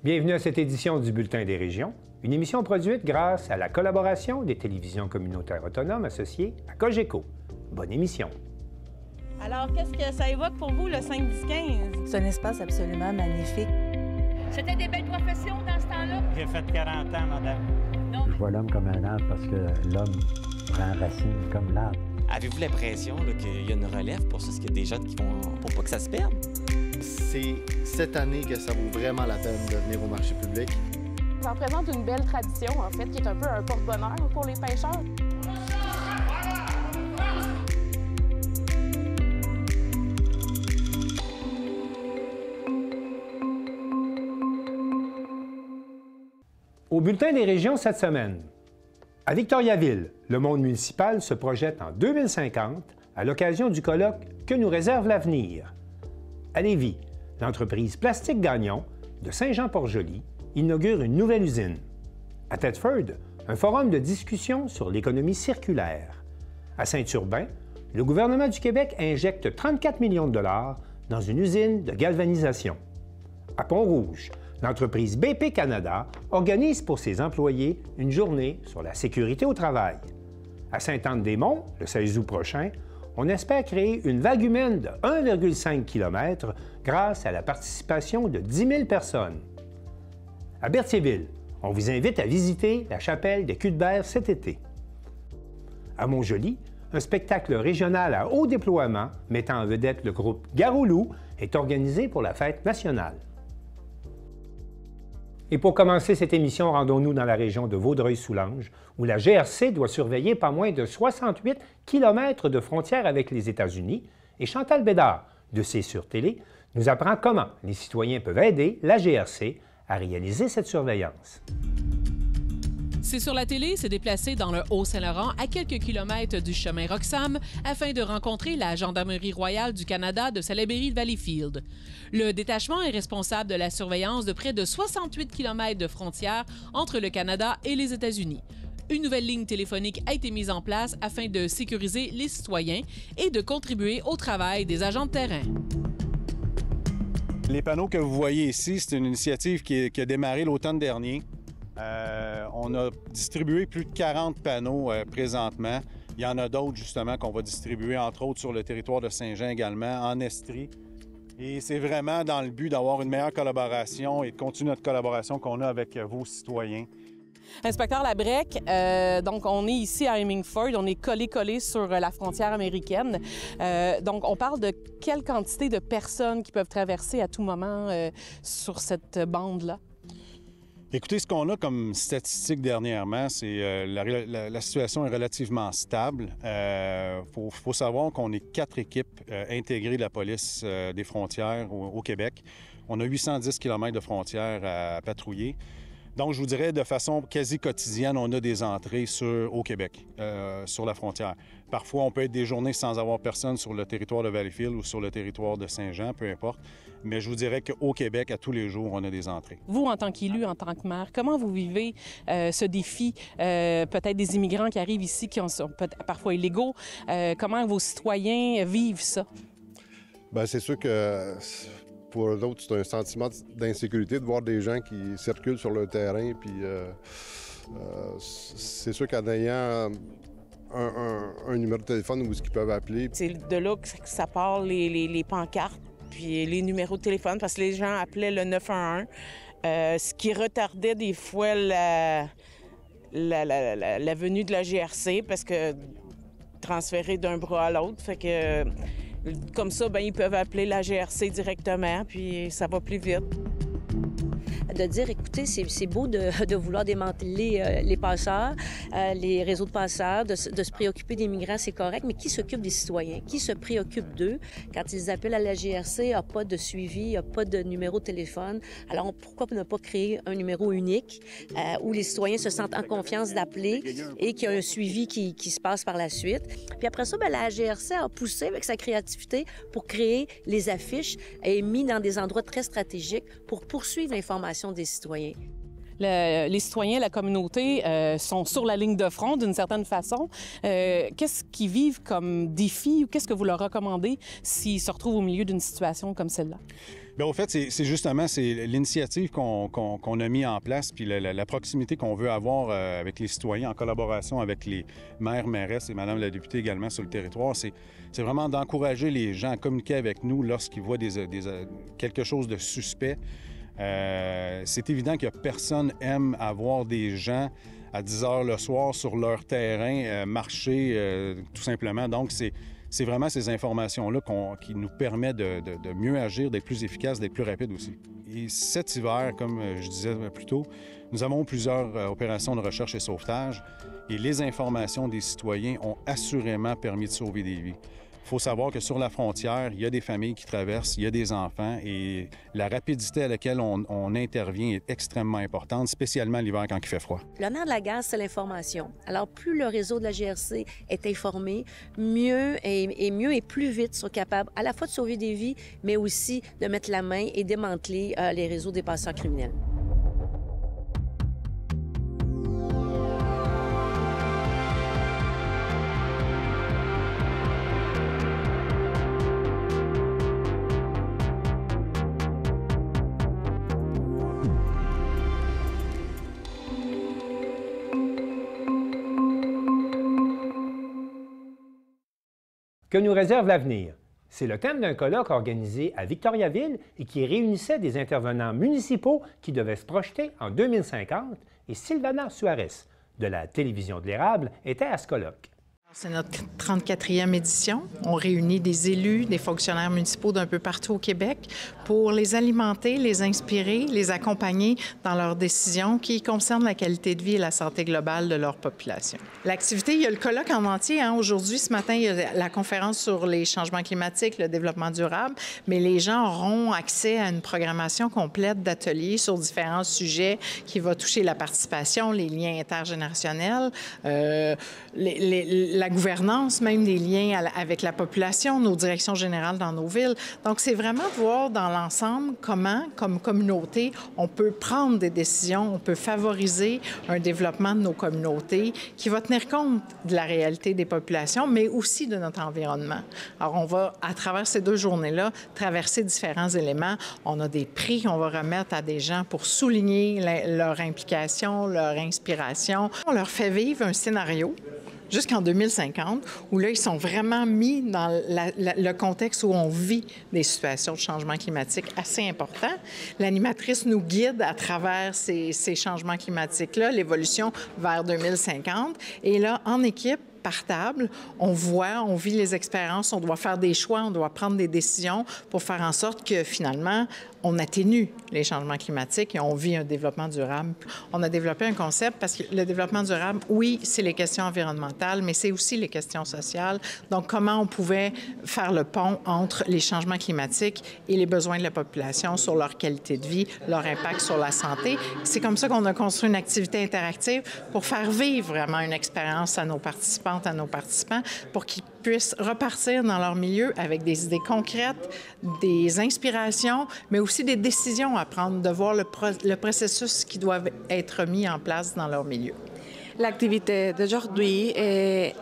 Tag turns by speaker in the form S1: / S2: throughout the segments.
S1: Bienvenue à cette édition du Bulletin des régions, une émission produite grâce à la collaboration des télévisions communautaires autonomes associées à Cogeco. Bonne émission.
S2: Alors, qu'est-ce que ça évoque pour vous, le 5-10-15?
S3: C'est un espace absolument magnifique.
S2: C'était des belles professions dans ce temps-là?
S4: J'ai fait 40 ans, madame.
S2: Non.
S5: Je vois l'homme comme un arbre parce que l'homme prend racine comme l'arbre.
S6: Avez-vous l'impression qu'il y a une relève pour ça? Est-ce qu'il y a des gens qui vont pour pas que ça se perde?
S7: C'est cette année que ça vaut vraiment la peine de venir au marché public.
S8: Ça représente une belle tradition, en fait, qui est un peu un porte-bonheur pour les pêcheurs.
S1: Au Bulletin des régions cette semaine, à Victoriaville, le monde municipal se projette en 2050 à l'occasion du colloque « Que nous réserve l'avenir ». À Lévis, l'entreprise Plastique Gagnon de Saint-Jean-Port-Joli inaugure une nouvelle usine. À Thetford, un forum de discussion sur l'économie circulaire. À Saint-Urbain, le gouvernement du Québec injecte 34 millions de dollars dans une usine de galvanisation. À Pont-Rouge, l'entreprise BP Canada organise pour ses employés une journée sur la sécurité au travail. À Sainte-Anne-des-Monts, le 16 août prochain, on espère créer une vague humaine de 1,5 km grâce à la participation de 10 000 personnes. À Berthierville, on vous invite à visiter la chapelle des Cuthbert cet été. À Montjoly, un spectacle régional à haut déploiement mettant en vedette le groupe Garoulou est organisé pour la fête nationale. Et pour commencer cette émission, rendons-nous dans la région de Vaudreuil-Soulanges, où la GRC doit surveiller pas moins de 68 km de frontières avec les États-Unis. Et Chantal Bédard, de C'est sur Télé, nous apprend comment les citoyens peuvent aider la GRC à réaliser cette surveillance.
S9: C'est sur la télé s'est déplacé dans le Haut-Saint-Laurent à quelques kilomètres du chemin Roxham afin de rencontrer la Gendarmerie royale du Canada de Salaberry-Valleyfield. Le détachement est responsable de la surveillance de près de 68 km de frontières entre le Canada et les États-Unis. Une nouvelle ligne téléphonique a été mise en place afin de sécuriser les citoyens et de contribuer au travail des agents de terrain.
S10: Les panneaux que vous voyez ici, c'est une initiative qui a démarré l'automne dernier. On a distribué plus de 40 panneaux présentement. Il y en a d'autres, justement, qu'on va distribuer, entre autres, sur le territoire de Saint-Jean également, en Estrie. Et c'est vraiment dans le but d'avoir une meilleure collaboration et de continuer notre collaboration qu'on a avec vos citoyens.
S3: Inspecteur Labrec, donc on est ici à Hemingford, on est collé sur la frontière américaine. Donc on parle de quelle quantité de personnes qui peuvent traverser à tout moment sur cette bande-là?
S10: Écoutez, ce qu'on a comme statistique dernièrement, c'est la situation est relativement stable. Faut savoir qu'on est 4 équipes intégrées de la police des frontières au Québec. On a 810 km de frontières à patrouiller. Donc, je vous dirais, de façon quasi quotidienne, on a des entrées au Québec, sur la frontière. Parfois, on peut être des journées sans avoir personne sur le territoire de Valleyfield ou sur le territoire de Saint-Jean, peu importe. Mais je vous dirais qu'au Québec, à tous les jours, on a des entrées.
S3: Vous, en tant qu'élu, en tant que maire, comment vous vivez ce défi, peut-être des immigrants qui arrivent ici, qui sont parfois illégaux? Comment vos citoyens vivent ça?
S11: Bien, c'est sûr que pour eux autres, c'est un sentiment d'insécurité de voir des gens qui circulent sur le terrain. Puis c'est sûr qu'en ayant un numéro de téléphone où ils peuvent appeler.
S12: C'est de là que ça part les pancartes, puis les numéros de téléphone, parce que les gens appelaient le 911, ce qui retardait des fois la venue de la GRC, parce que transférer d'un bras à l'autre, fait que comme ça, bien, ils peuvent appeler la GRC directement, puis ça va plus vite.
S13: De dire, écoutez, c'est beau de vouloir démanteler les passeurs, les réseaux de passeurs, de se préoccuper des migrants, c'est correct, mais qui s'occupe des citoyens? Qui se préoccupe d'eux? Quand ils appellent à la GRC, il n'y a pas de suivi, il n'y a pas de numéro de téléphone. Alors, pourquoi ne pas créer un numéro unique où les citoyens se sentent en confiance d'appeler et qu'il y a un suivi qui se passe par la suite? Puis après ça, bien, la GRC a poussé avec sa créativité pour créer les affiches et mis dans des endroits très stratégiques pour poursuivre l'information des citoyens.
S3: Les citoyens, la communauté sont sur la ligne de front d'une certaine façon. Qu'est-ce qu'ils vivent comme défi ou qu'est-ce que vous leur recommandez s'ils se retrouvent au milieu d'une situation comme celle-là?
S10: Bien, au fait, c'est justement l'initiative qu'on a mis en place, puis la proximité qu'on veut avoir avec les citoyens en collaboration avec les maires, mairesses et Madame la députée également sur le territoire. C'est vraiment d'encourager les gens à communiquer avec nous lorsqu'ils voient quelque chose de suspect. C'est évident que personne aime avoir des gens à 10 heures le soir sur leur terrain, marcher tout simplement. Donc, c'est vraiment ces informations-là qui nous permettent de mieux agir, d'être plus efficaces, d'être plus rapides aussi. Et cet hiver, comme je disais plus tôt, nous avons plusieurs opérations de recherche et sauvetage et les informations des citoyens ont assurément permis de sauver des vies. Il faut savoir que sur la frontière, il y a des familles qui traversent, il y a des enfants et la rapidité à laquelle on intervient est extrêmement importante, spécialement l'hiver quand il fait froid.
S13: Le nerf de la guerre, c'est l'information. Alors, plus le réseau de la GRC est informé, mieux et plus vite sont capables à la fois de sauver des vies, mais aussi de mettre la main et démanteler les réseaux des passeurs criminels.
S1: Que nous réserve l'avenir? C'est le thème d'un colloque organisé à Victoriaville et qui réunissait des intervenants municipaux qui devaient se projeter en 2050 et Sylvana Suarez de la télévision de l'Érable était à ce colloque.
S4: C'est notre 34e édition. On réunit des élus, des fonctionnaires municipaux d'un peu partout au Québec pour les alimenter, les inspirer, les accompagner dans leurs décisions qui concernent la qualité de vie et la santé globale de leur population. L'activité, il y a le colloque en entier. Aujourd'hui, ce matin, il y a la conférence sur les changements climatiques, le développement durable, mais les gens auront accès à une programmation complète d'ateliers sur différents sujets qui va toucher la participation, les liens intergénérationnels, la gouvernance, même des liens avec la population, nos directions générales dans nos villes. Donc, c'est vraiment de voir dans l'ensemble comment, comme communauté, on peut prendre des décisions, on peut favoriser un développement de nos communautés qui va tenir compte de la réalité des populations, mais aussi de notre environnement. Alors, on va, à travers ces 2 journées-là, traverser différents éléments. On a des prix qu'on va remettre à des gens pour souligner leur implication, leur inspiration. On leur fait vivre un scénario jusqu'en 2050, où là, ils sont vraiment mis dans le contexte où on vit des situations de changement climatique assez importants. L'animatrice nous guide à travers ces changements climatiques-là, l'évolution vers 2050. Et là, en équipe, par table, on vit les expériences, on doit faire des choix, on doit prendre des décisions pour faire en sorte que, finalement, on atténue les changements climatiques et on vit un développement durable. On a développé un concept parce que le développement durable, oui, c'est les questions environnementales, mais c'est aussi les questions sociales. Donc, comment on pouvait faire le pont entre les changements climatiques et les besoins de la population sur leur qualité de vie, leur impact sur la santé. C'est comme ça qu'on a construit une activité interactive pour faire vivre vraiment une expérience à nos participantes, à nos participants, pour qu'ils puissent repartir dans leur milieu avec des idées concrètes, des inspirations, mais aussi des décisions à prendre, de voir le processus qui doit être mis en place dans leur milieu.
S14: L'activité d'aujourd'hui est,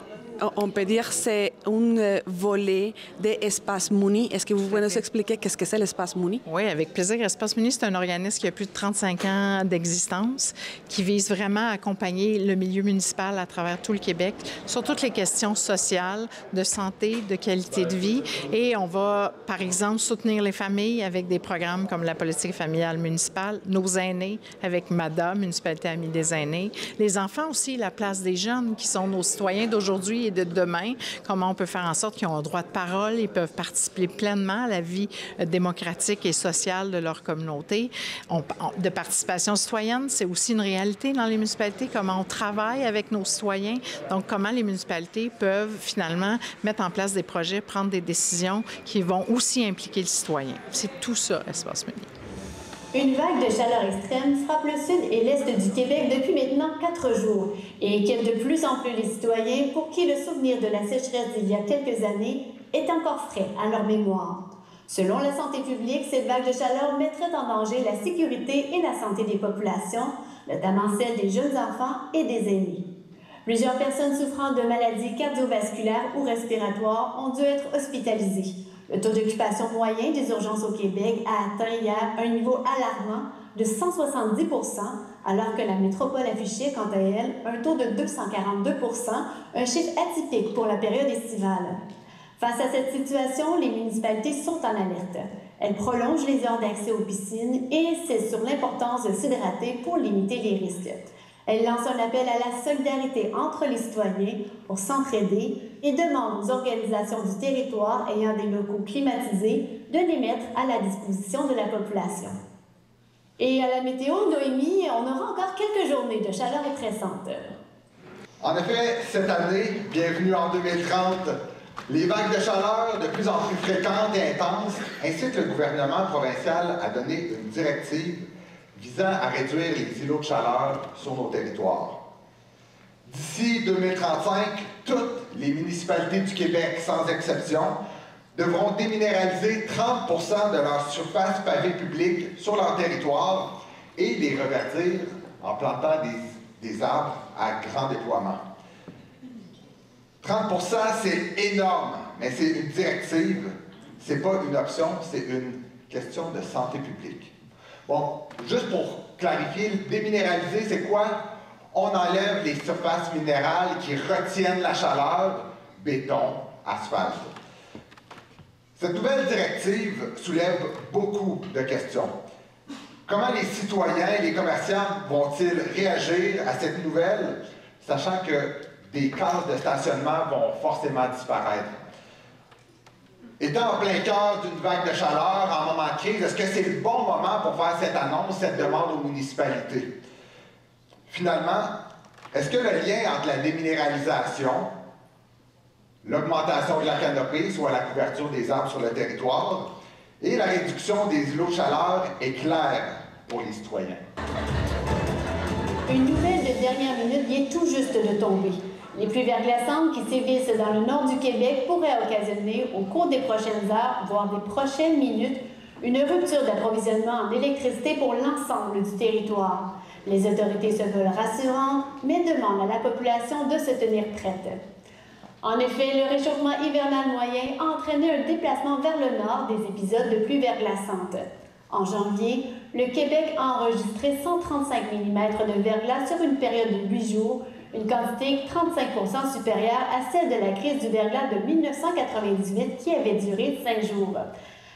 S14: on peut dire, c'est un volet d'Espace Muni. Est-ce que vous pouvez nous expliquer qu'est-ce que c'est l'Espace Muni?
S4: Oui, avec plaisir. Espace Muni, c'est un organisme qui a plus de 35 ans d'existence, qui vise vraiment à accompagner le milieu municipal à travers tout le Québec sur toutes les questions sociales, de santé, de qualité de vie. Et on va, par exemple, soutenir les familles avec des programmes comme la politique familiale municipale, nos aînés avec MADA, Municipalité Amie des aînés, les enfants aussi, la place des jeunes qui sont nos citoyens d'aujourd'hui et de demain, comment on peut faire en sorte qu'ils ont un droit de parole, ils peuvent participer pleinement à la vie démocratique et sociale de leur communauté. De participation citoyenne, c'est aussi une réalité dans les municipalités, comment on travaille avec nos citoyens, donc comment les municipalités peuvent finalement mettre en place des projets, prendre des décisions qui vont aussi impliquer le citoyen. C'est tout ça, Espace Muni.
S15: Une vague de chaleur extrême frappe le sud et l'est du Québec depuis maintenant 4 jours et inquiète de plus en plus les citoyens pour qui le souvenir de la sécheresse d'il y a quelques années est encore frais à leur mémoire. Selon la santé publique, cette vague de chaleur mettrait en danger la sécurité et la santé des populations, notamment celle des jeunes enfants et des aînés. Plusieurs personnes souffrant de maladies cardiovasculaires ou respiratoires ont dû être hospitalisées. Le taux d'occupation moyen des urgences au Québec a atteint hier un niveau alarmant de 170 %, alors que la métropole affichait, quant à elle, un taux de 242 %, un chiffre atypique pour la période estivale. Face à cette situation, les municipalités sont en alerte. Elles prolongent les heures d'accès aux piscines et insistent sur l'importance de s'hydrater pour limiter les risques. Elles lancent un appel à la solidarité entre les citoyens pour s'entraider et demandent aux organisations du territoire ayant des locaux climatisés de les mettre à la disposition de la population. Et à la météo, Noémie, on aura encore quelques journées de chaleur oppressante.
S16: En effet, cette année, bienvenue en 2030, les vagues de chaleur de plus en plus fréquentes et intenses incitent le gouvernement provincial à donner une directive visant à réduire les îlots de chaleur sur nos territoires. D'ici 2035, toutes les municipalités du Québec, sans exception, devront déminéraliser 30 % de leur surface pavée publique sur leur territoire et les reverdir en plantant des arbres à grand déploiement. 30 %, c'est énorme, mais c'est une directive, c'est pas une option, c'est une question de santé publique. Bon, juste pour clarifier, déminéraliser, c'est quoi? On enlève les surfaces minérales qui retiennent la chaleur, béton, asphalte. Cette nouvelle directive soulève beaucoup de questions. Comment les citoyens et les commerçants vont-ils réagir à cette nouvelle, sachant que des cases de stationnement vont forcément disparaître? Étant en plein cœur d'une vague de chaleur en moment de crise, est-ce que c'est le bon moment pour faire cette annonce, cette demande aux municipalités? Finalement, est-ce que le lien entre la déminéralisation, l'augmentation de la canopée, soit la couverture des arbres sur le territoire, et la réduction des îlots de chaleur est clair pour les citoyens?
S15: Une nouvelle de dernière minute vient tout juste de tomber. Les pluies verglaçantes qui sévissent dans le nord du Québec pourraient occasionner, au cours des prochaines heures, voire des prochaines minutes, une rupture d'approvisionnement en électricité pour l'ensemble du territoire. Les autorités se veulent rassurantes, mais demandent à la population de se tenir prête. En effet, le réchauffement hivernal moyen a entraîné un déplacement vers le nord des épisodes de pluie verglaçante. En janvier, le Québec a enregistré 135 mm de verglas sur une période de 8 jours, une quantité 35 % supérieure à celle de la crise du verglas de 1998 qui avait duré 5 jours.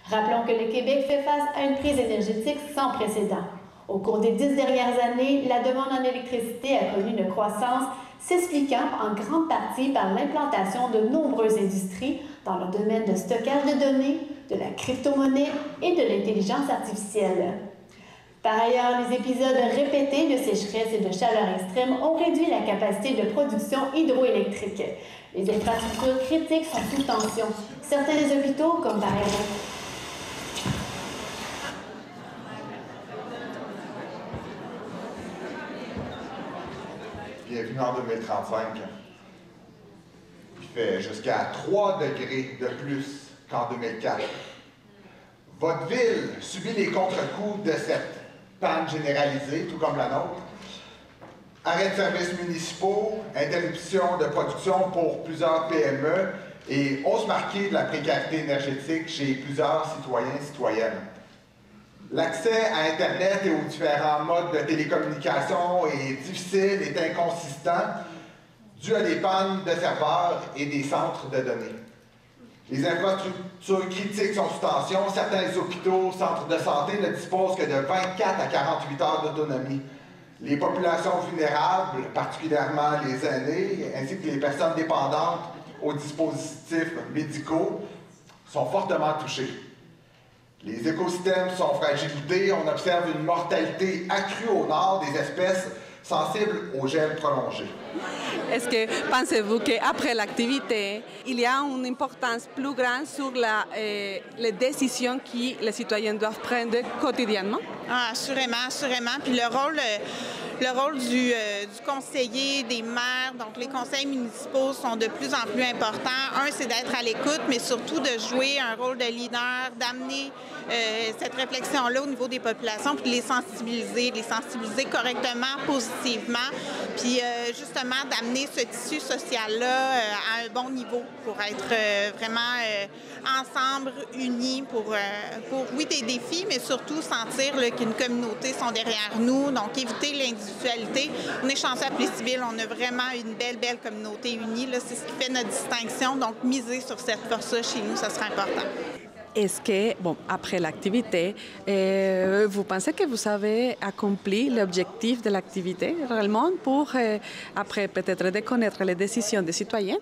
S15: Rappelons que le Québec fait face à une crise énergétique sans précédent. Au cours des 10 dernières années, la demande en électricité a connu une croissance s'expliquant en grande partie par l'implantation de nombreuses industries dans le domaine de stockage de données, de la crypto-monnaie et de l'intelligence artificielle. Par ailleurs, les épisodes répétés de sécheresse et de chaleur extrême ont réduit la capacité de production hydroélectrique. Les infrastructures critiques sont sous tension. Certains des hôpitaux, comme par exemple
S16: Bienvenue en 2035. Il fait jusqu'à 3 degrés de plus qu'en 2004. Votre ville subit les contre-coups de cette panne généralisée, tout comme la nôtre. Arrêt de services municipaux, interruption de production pour plusieurs PME et hausse marquée de la précarité énergétique chez plusieurs citoyens et citoyennes. L'accès à Internet et aux différents modes de télécommunication est difficile et inconsistant dû à des pannes de serveurs et des centres de données. Les infrastructures critiques sont sous tension. Certains hôpitaux, centres de santé ne disposent que de 24 à 48 heures d'autonomie. Les populations vulnérables, particulièrement les aînés, ainsi que les personnes dépendantes aux dispositifs médicaux, sont fortement touchées. Les écosystèmes sont fragilisés. On observe une mortalité accrue au nord des espèces sensibles aux gels prolongés.
S14: Est-ce que pensez-vous qu'après l'activité, il y a une importance plus grande sur les décisions que les citoyens doivent prendre quotidiennement?
S17: Ah, assurément, assurément. Puis le rôle du conseiller, des maires, donc les conseils municipaux sont de plus en plus importants. Un, c'est d'être à l'écoute, mais surtout de jouer un rôle de leader, d'amener cette réflexion-là au niveau des populations, puis de les sensibiliser correctement, positivement, puis justement d'amener ce tissu social-là à un bon niveau pour être vraiment ensemble, unis pour oui, des défis, mais surtout sentir qu'une communauté sont derrière nous, donc éviter l'individualité. On est chanceux à Plessisville, on a vraiment une belle communauté unie. C'est ce qui fait notre distinction, donc miser sur cette force-là chez nous, ça sera important.
S14: Est-ce que, bon, après l'activité, vous pensez que vous avez accompli l'objectif de l'activité réellement pour, après peut-être, de connaître les décisions des citoyens?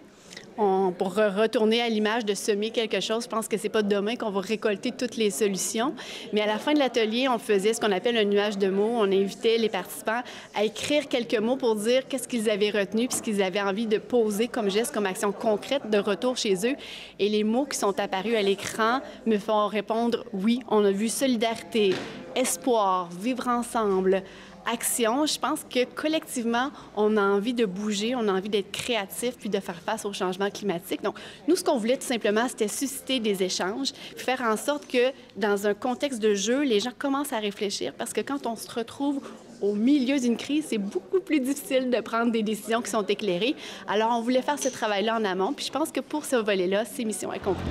S18: Pour retourner à l'image de semer quelque chose, je pense que c'est pas demain qu'on va récolter toutes les solutions. Mais à la fin de l'atelier, on faisait ce qu'on appelle un nuage de mots. On invitait les participants à écrire quelques mots pour dire qu'est-ce qu'ils avaient retenu puis ce qu'ils avaient envie de poser comme geste, comme action concrète de retour chez eux. Et les mots qui sont apparus à l'écran me font répondre « oui, on a vu solidarité, espoir, vivre ensemble ». Action, je pense que collectivement, on a envie de bouger, on a envie d'être créatif puis de faire face au changement climatique. Donc, nous, ce qu'on voulait tout simplement, c'était susciter des échanges, puis faire en sorte que dans un contexte de jeu, les gens commencent à réfléchir parce que quand on se retrouve au milieu d'une crise, c'est beaucoup plus difficile de prendre des décisions qui sont éclairées. Alors, on voulait faire ce travail-là en amont, puis je pense que pour ce volet-là, c'est mission accomplie.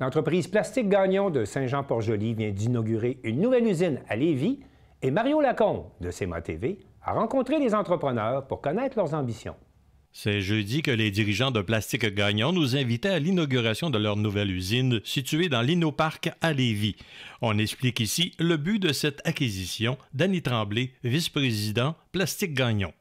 S1: L'entreprise Plastique Gagnon de Saint-Jean-Port-Joli vient d'inaugurer une nouvelle usine à Lévis et Mario Lacombe de CMA TV a rencontré les entrepreneurs pour connaître leurs ambitions.
S19: C'est jeudi que les dirigeants de Plastique Gagnon nous invitaient à l'inauguration de leur nouvelle usine située dans l'Innoparc à Lévis. On explique ici le but de cette acquisition. Danny Tremblay, vice-président Plastique Gagnon.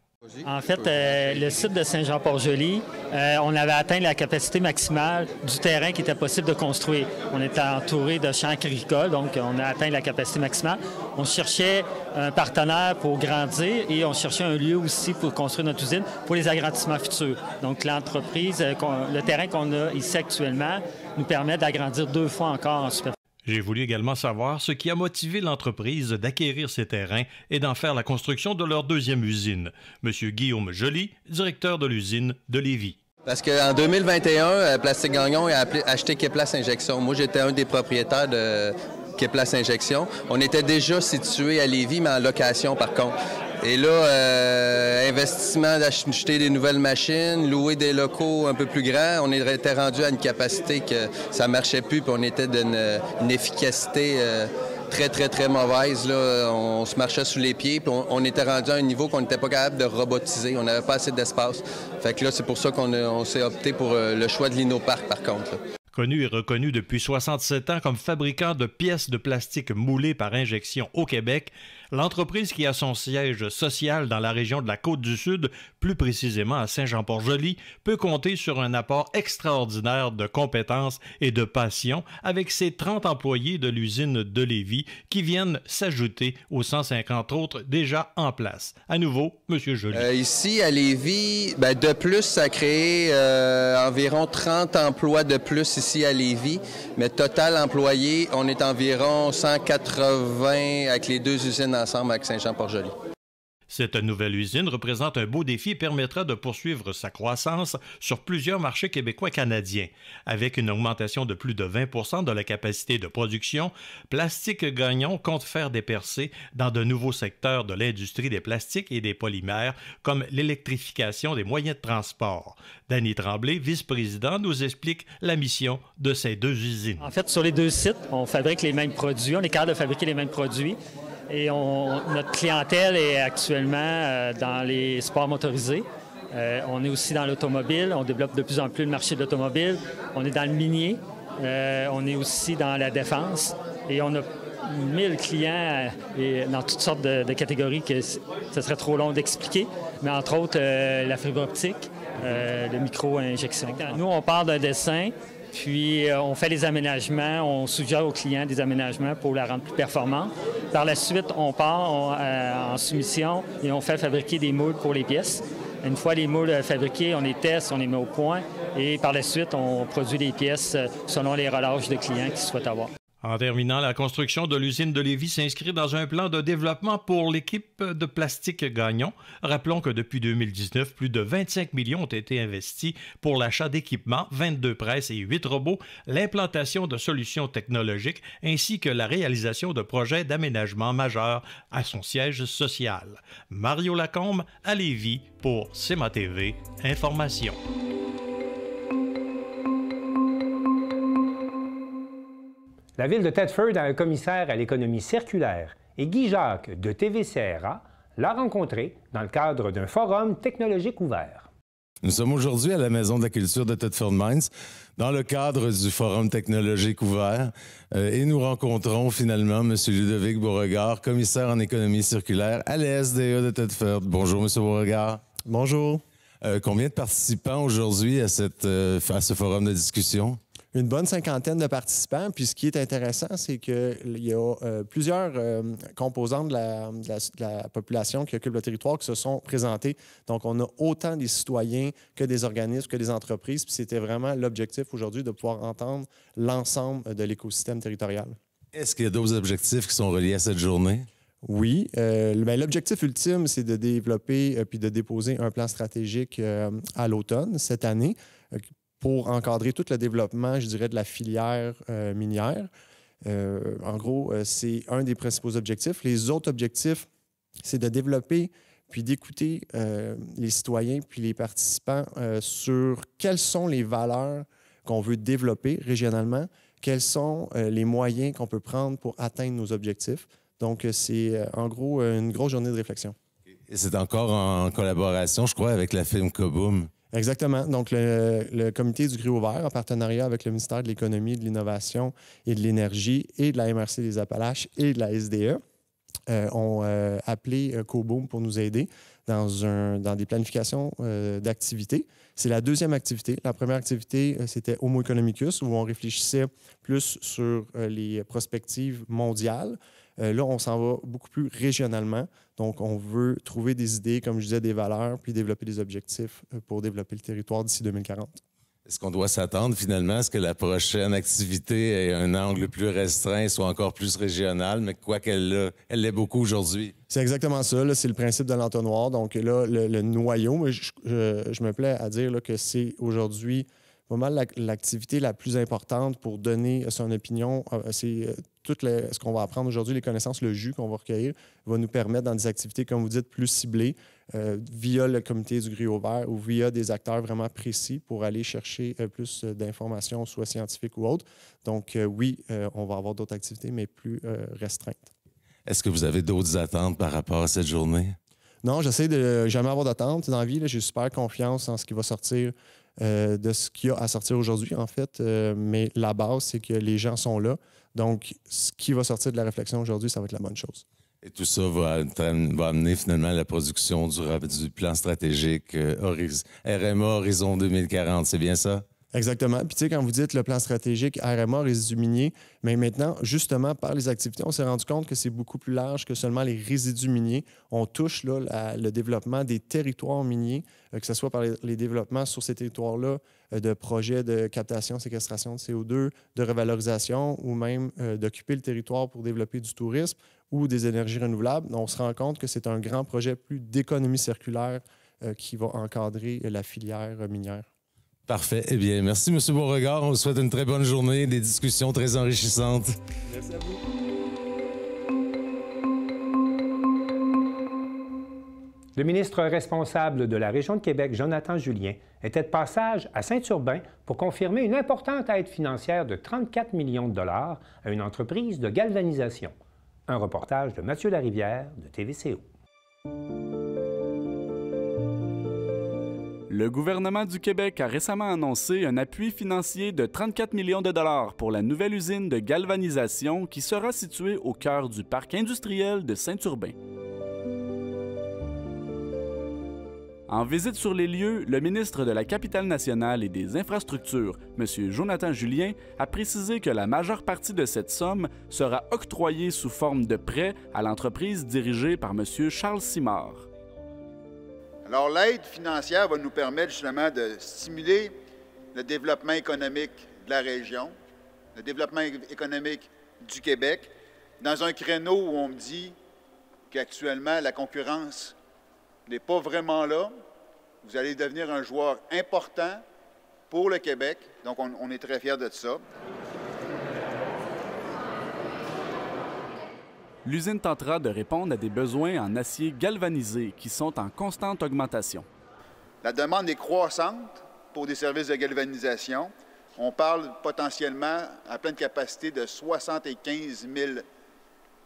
S20: En fait, le site de Saint-Jean-Port-Joli, on avait atteint la capacité maximale du terrain qui était possible de construire. On était entouré de champs agricoles, donc on a atteint la capacité maximale. On cherchait un partenaire pour grandir et on cherchait un lieu aussi pour construire notre usine pour les agrandissements futurs. Donc l'entreprise, le terrain qu'on a ici actuellement nous permet d'agrandir 2 fois encore en superficie.
S19: J'ai voulu également savoir ce qui a motivé l'entreprise d'acquérir ces terrains et d'en faire la construction de leur deuxième usine. Monsieur Guillaume Joly, directeur de l'usine de Lévis.
S21: Parce qu'en 2021, Plastique Gagnon a acheté Quéplace Injection. Moi, j'étais un des propriétaires de Quéplace Injection. On était déjà situé à Lévis, mais en location par contre. Et là, investissement d'acheter des nouvelles machines, louer des locaux un peu plus grands, on était rendu à une capacité que ça ne marchait plus, puis on était d'une efficacité très mauvaise. Là. On se marchait sous les pieds, puis on était rendu à un niveau qu'on n'était pas capable de robotiser. On n'avait pas assez d'espace. Fait que là, c'est pour ça qu'on s'est opté pour le choix de l'Innoparc, par contre. Là.
S19: Connu et reconnu depuis 67 ans comme fabricant de pièces de plastique moulées par injection au Québec, l'entreprise qui a son siège social dans la région de la Côte-du-Sud, plus précisément à Saint-Jean-Port-Joli, peut compter sur un apport extraordinaire de compétences et de passion avec ses 30 employés de l'usine de Lévis qui viennent s'ajouter aux 150 autres déjà en place. À nouveau, M. Joly.
S21: Ici, à Lévis, de plus, ça a créé environ 30 emplois de plus ici à Lévis, mais total employé, on est environ 180 avec les 2 usines ensemble avec Saint-Jean-Port-Joli.
S19: Cette nouvelle usine représente un beau défi et permettra de poursuivre sa croissance sur plusieurs marchés québécois et canadiens. Avec une augmentation de plus de 20 % de la capacité de production, Plastique Gagnon compte faire des percées dans de nouveaux secteurs de l'industrie des plastiques et des polymères, comme l'électrification des moyens de transport. Danny Tremblay, vice-président, nous explique la mission de ces 2 usines.
S20: En fait, sur les 2 sites, on fabrique les mêmes produits, on est capable de fabriquer les mêmes produits. Et notre clientèle est actuellement dans les sports motorisés. On est aussi dans l'automobile. On développe de plus en plus le marché de l'automobile. On est dans le minier. On est aussi dans la défense. Et on a 1000 clients dans toutes sortes de catégories que ce serait trop long d'expliquer. Mais entre autres, la fibre optique, le micro-injection. Nous, on part d'un dessin Puis, on fait les aménagements, on suggère aux clients des aménagements pour la rendre plus performante. Par la suite, on part en soumission et on fait fabriquer des moules pour les pièces. Une fois les moules fabriqués, on les teste, on les met au point et par la suite, on produit les pièces selon les relâches de clients qui souhaitent avoir.
S19: En terminant, la construction de l'usine de Lévis s'inscrit dans un plan de développement pour l'équipe de Plastique Gagnon. Rappelons que depuis 2019, plus de 25 millions ont été investis pour l'achat d'équipements, 22 presses et 8 robots, l'implantation de solutions technologiques ainsi que la réalisation de projets d'aménagement majeurs à son siège social. Mario Lacombe à Lévis pour CMA TV Information.
S1: La ville de Thetford a un commissaire à l'économie circulaire et Guy Jacques de TVCRA l'a rencontré dans le cadre d'un forum technologique ouvert.
S2: Nous sommes aujourd'hui à la Maison de la culture de Thetford Mines dans le cadre du forum technologique ouvert et nous rencontrons finalement M. Ludovic Beauregard, commissaire en économie circulaire à la SDE de Thetford. Bonjour M. Beauregard.
S22: Bonjour.
S2: Combien de participants aujourd'hui à ce forum de discussion?
S22: Une bonne cinquantaine de participants. Puis ce qui est intéressant, c'est qu'il y a plusieurs composantes de la population qui occupe le territoire qui se sont présentés. Donc, on a autant des citoyens que des organismes, que des entreprises. Puis c'était vraiment l'objectif aujourd'hui de pouvoir entendre l'ensemble de l'écosystème territorial.
S2: Est-ce qu'il y a d'autres objectifs qui sont reliés à cette journée?
S22: Oui. L'objectif ultime, c'est de développer puis de déposer un plan stratégique à l'automne cette année pour encadrer tout le développement, je dirais, de la filière minière. En gros, c'est un des principaux objectifs. Les autres objectifs, c'est de développer puis d'écouter les citoyens puis les participants sur quelles sont les valeurs qu'on veut développer régionalement, quels sont les moyens qu'on peut prendre pour atteindre nos objectifs. Donc, c'est en gros une grosse journée de réflexion.
S2: Et c'est encore en collaboration, je crois, avec la firme Cobum.
S22: Exactement. Donc, le comité du Griot Vert, en partenariat avec le ministère de l'Économie, de l'Innovation et de l'Énergie et de la MRC des Appalaches et de la SDE, ont appelé Cobum pour nous aider dans des planifications d'activités. C'est la deuxième activité. La première activité, c'était Homo economicus, où on réfléchissait plus sur les prospectives mondiales. Là, on s'en va beaucoup plus régionalement. Donc, on veut trouver des idées, comme je disais, des valeurs, puis développer des objectifs pour développer le territoire d'ici 2040.
S2: Est-ce qu'on doit s'attendre finalement à ce que la prochaine activité ait un angle plus restreint, soit encore plus régional, mais quoi qu'elle l'est beaucoup aujourd'hui?
S22: C'est exactement ça. C'est le principe de l'entonnoir. Donc là, le noyau, je me plais à dire là, que c'est aujourd'hui pas mal l'activité la plus importante pour donner son opinion. C'est tout ce qu'on va apprendre aujourd'hui, les connaissances, le jus qu'on va recueillir, va nous permettre dans des activités, comme vous dites, plus ciblées, via le comité du Griot Vert ou via des acteurs vraiment précis pour aller chercher plus d'informations, soit scientifiques ou autres. Donc oui, on va avoir d'autres activités, mais plus restreintes.
S2: Est-ce que vous avez d'autres attentes par rapport à cette journée?
S22: Non, j'essaie de jamais avoir d'attente dans la vie. J'ai super confiance en ce qui va sortir de ce qu'il y a à sortir aujourd'hui, en fait. Mais la base, c'est que les gens sont là. Donc, ce qui va sortir de la réflexion aujourd'hui, ça va être la bonne chose.
S2: Et tout ça va amener finalement à la production du plan stratégique RMA Horizon 2040. C'est bien ça?
S22: Exactement. Puis, tu sais, quand vous dites le plan stratégique RMA, résidus miniers, mais maintenant, justement, par les activités, on s'est rendu compte que c'est beaucoup plus large que seulement les résidus miniers. On touche là, le développement des territoires miniers, que ce soit par les développements sur ces territoires-là de projets de captation, séquestration de CO2, de revalorisation ou même d'occuper le territoire pour développer du tourisme ou des énergies renouvelables. On se rend compte que c'est un grand projet plus d'économie circulaire qui va encadrer la filière minière.
S2: Parfait. Eh bien, merci, M. Beauregard. On vous souhaite une très bonne journée, des discussions très enrichissantes.
S22: Merci à vous.
S1: Le ministre responsable de la région de Québec, Jonathan Julien, était de passage à Saint-Urbain pour confirmer une importante aide financière de 34 millions de dollars à une entreprise de galvanisation. Un reportage de Mathieu Larivière de TVCO.
S23: Le gouvernement du Québec a récemment annoncé un appui financier de 34 millions de dollars pour la nouvelle usine de galvanisation qui sera située au cœur du parc industriel de Saint-Urbain. En visite sur les lieux, le ministre de la Capitale-Nationale et des Infrastructures, M. Jonathan Julien, a précisé que la majeure partie de cette somme sera octroyée sous forme de prêt à l'entreprise dirigée par M. Charles Simard.
S5: Alors, l'aide financière va nous permettre justement de stimuler le développement économique de la région, le développement économique du Québec, dans un créneau où on me dit qu'actuellement, la concurrence n'est pas vraiment là. Vous allez devenir un joueur important pour le Québec, donc on est très fiers de ça.
S23: L'usine tentera de répondre à des besoins en acier galvanisé qui sont en constante augmentation.
S5: La demande est croissante pour des services de galvanisation. On parle potentiellement à pleine capacité de 75 000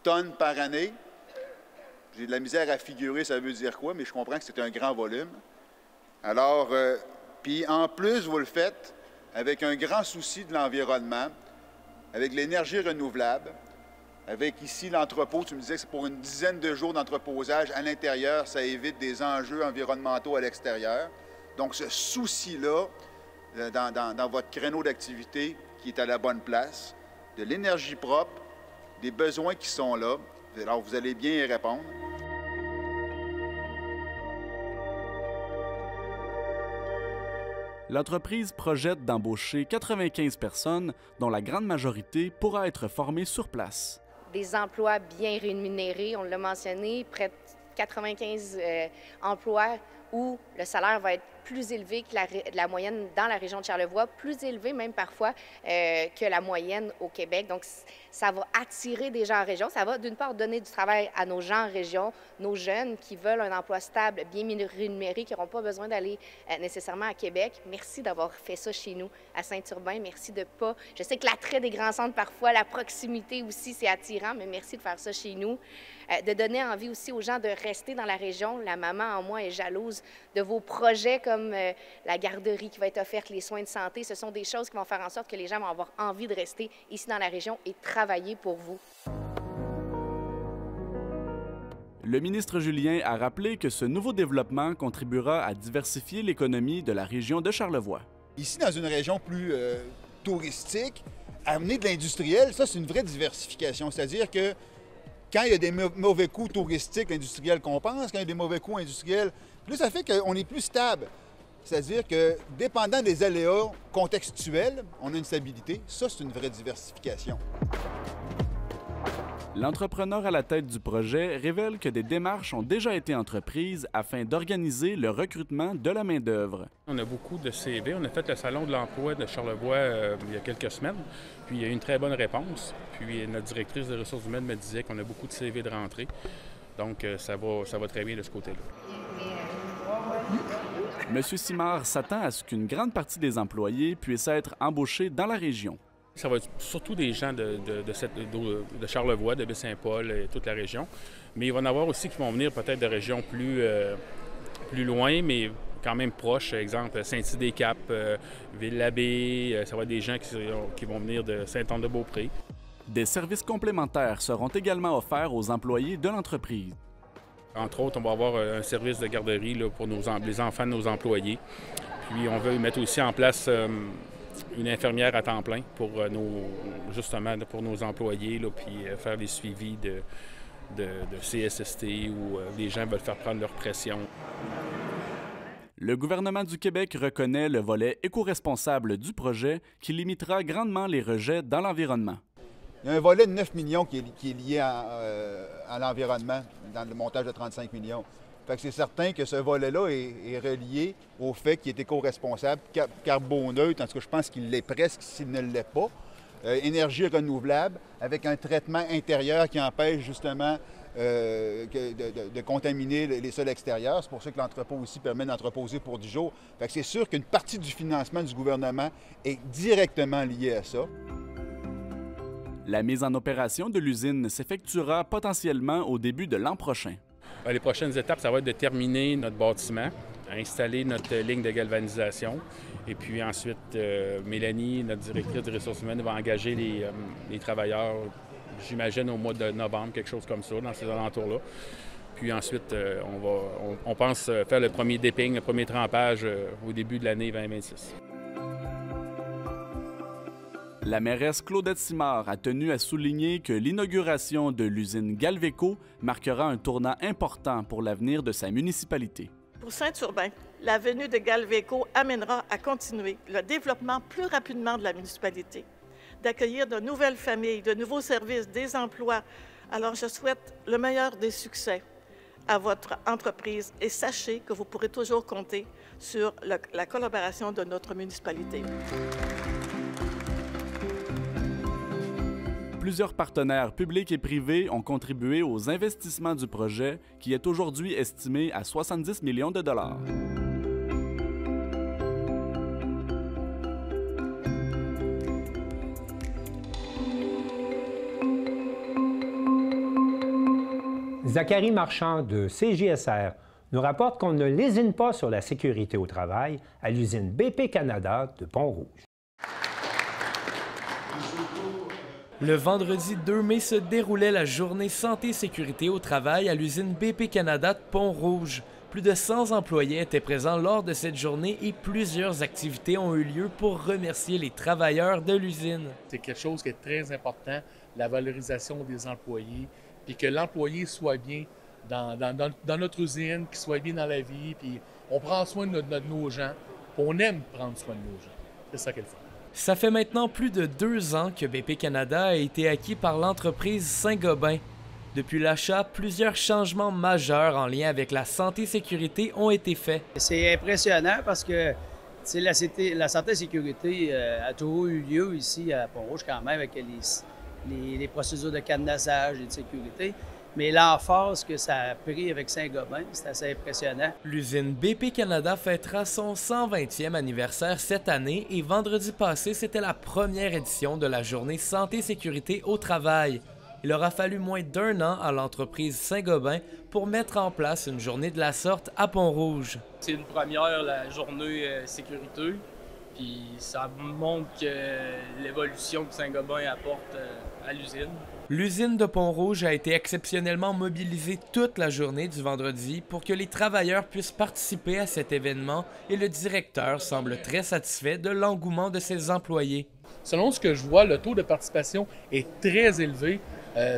S5: tonnes par année. J'ai de la misère à figurer ça veut dire quoi, mais je comprends que c'est un grand volume. Alors, puis en plus, vous le faites avec un grand souci de l'environnement, avec l'énergie renouvelable, avec ici l'entrepôt, tu me disais que c'est pour une dizaine de jours d'entreposage à l'intérieur, ça évite des enjeux environnementaux à l'extérieur. Donc ce souci-là, dans votre créneau d'activité qui est à la bonne place, de l'énergie propre, des besoins qui sont là, alors vous allez bien y répondre.
S23: L'entreprise projette d'embaucher 95 personnes, dont la grande majorité pourra être formée sur place.
S6: Des emplois bien rémunérés, on l'a mentionné, près de 95 emplois où le salaire va être plus élevé que la moyenne dans la région de Charlevoix, plus élevé même parfois que la moyenne au Québec. Donc, ça va attirer des gens en région. Ça va, d'une part, donner du travail à nos gens en région, nos jeunes qui veulent un emploi stable, bien rémunéré, qui n'auront pas besoin d'aller nécessairement à Québec. Merci d'avoir fait ça chez nous, à Saint-Urbain. Merci de pas... Je sais que l'attrait des grands centres, parfois, la proximité aussi, c'est attirant, mais merci de faire ça chez nous. De donner envie aussi aux gens de rester dans la région. La maman en moi est jalouse de vos projets comme la garderie qui va être offerte, les soins de santé. Ce sont des choses qui vont faire en sorte que les gens vont avoir envie de rester ici dans la région et travailler pour vous.
S23: Le ministre Julien a rappelé que ce nouveau développement contribuera à diversifier l'économie de la région de Charlevoix.
S5: Ici, dans une région plus touristique, amener de l'industriel, ça, c'est une vraie diversification. C'est-à-dire que quand il y a des mauvais coups touristiques, industriels compense. Quand il y a des mauvais coups industriels, là, ça fait qu'on est plus stable. C'est-à-dire que, dépendant des aléas contextuels, on a une stabilité. Ça, c'est une vraie diversification.
S23: L'entrepreneur à la tête du projet révèle que des démarches ont déjà été entreprises afin d'organiser le recrutement de la main-d'œuvre.
S7: On a beaucoup de CV. On a fait le Salon de l'emploi de Charlevoix il y a quelques semaines. Puis il y a eu une très bonne réponse. Puis notre directrice des ressources humaines me disait qu'on a beaucoup de CV de rentrée. Donc ça va très bien de ce côté-là.
S23: M. Simard s'attend à ce qu'une grande partie des employés puissent être embauchés dans la région.
S7: Ça va être surtout des gens de Charlevoix, de Baie-Saint-Paul et toute la région. Mais il va y en avoir aussi qui vont venir peut-être de régions plus loin, mais quand même proches. Exemple, Saint-Idée-Cap, Ville-l'Abbé. Ça va être des gens qui vont venir de Saint-Anne-de-Beaupré.
S23: Des services complémentaires seront également offerts aux employés de l'entreprise.
S7: Entre autres, on va avoir un service de garderie là, pour les enfants de nos employés. Puis on veut mettre aussi en place une infirmière à temps plein pour nos employés, là, puis faire des suivis de CSST où les gens veulent faire prendre leur pression.
S23: Le gouvernement du Québec reconnaît le volet éco-responsable du projet qui limitera grandement les rejets dans l'environnement.
S5: Il y a un volet de 9 millions qui est lié à l'environnement, dans le montage de 35 millions. Fait que c'est certain que ce volet-là est relié au fait qu'il est éco-responsable, carboneutre, en tout cas, je pense qu'il l'est presque s'il ne l'est pas. Énergie renouvelable, avec un traitement intérieur qui empêche justement de contaminer les sols extérieurs. C'est pour ça que l'entrepôt aussi permet d'entreposer pour 10 jours. Fait que c'est sûr qu'une partie du financement du gouvernement est directement liée à ça.
S23: La mise en opération de l'usine s'effectuera potentiellement au début de l'an prochain.
S7: Les prochaines étapes, ça va être de terminer notre bâtiment, installer notre ligne de galvanisation. Et puis ensuite, Mélanie, notre directrice des ressources humaines, va engager les travailleurs, j'imagine au mois de novembre, quelque chose comme ça, dans ces alentours-là. Puis ensuite, on pense faire le premier dipping, le premier trempage au début de l'année 2026.
S23: La mairesse Claudette Simard a tenu à souligner que l'inauguration de l'usine Galveco marquera un tournant important pour l'avenir de sa municipalité.
S8: Pour Saint-Urbain, la venue de Galveco amènera à continuer le développement plus rapidement de la municipalité, d'accueillir de nouvelles familles, de nouveaux services, des emplois. Alors je souhaite le meilleur des succès à votre entreprise et sachez que vous pourrez toujours compter sur la collaboration de notre municipalité.
S23: Plusieurs partenaires publics et privés ont contribué aux investissements du projet qui est aujourd'hui estimé à 70 millions de dollars.
S1: Zachary Marchand de CJSR nous rapporte qu'on ne lésine pas sur la sécurité au travail à l'usine BP Canada de Pont-Rouge.
S9: Le vendredi 2 mai se déroulait la journée santé et sécurité au travail à l'usine BP Canada de Pont-Rouge. Plus de 100 employés étaient présents lors de cette journée et plusieurs activités ont eu lieu pour remercier les travailleurs de l'usine.
S11: C'est quelque chose qui est très important, la valorisation des employés, puis que l'employé soit bien dans notre usine, qu'il soit bien dans la vie, puis on prend soin de nos gens, puis on aime prendre soin de nos gens. C'est ça qu'elle fait.
S9: Ça fait maintenant plus de 2 ans que BP Canada a été acquis par l'entreprise Saint-Gobain. Depuis l'achat, plusieurs changements majeurs en lien avec la santé et sécurité ont été faits.
S24: C'est impressionnant parce que la santé et sécurité a toujours eu lieu ici à Pont-Rouge quand même avec les procédures de cadenassage et de sécurité. Mais l'emphase que ça a pris avec Saint-Gobain, c'est assez impressionnant.
S9: L'usine BP Canada fêtera son 120e anniversaire cette année et vendredi passé, c'était la première édition de la journée santé et sécurité au travail. Il aura fallu moins d'1 an à l'entreprise Saint-Gobain pour mettre en place une journée de la sorte à Pont-Rouge.
S25: C'est une première, la journée sécurité, puis ça montre que l'évolution que Saint-Gobain apporte à l'usine.
S9: L'usine de Pont-Rouge a été exceptionnellement mobilisée toute la journée du vendredi pour que les travailleurs puissent participer à cet événement et le directeur semble très satisfait de l'engouement de ses employés.
S11: Selon ce que je vois, le taux de participation est très élevé.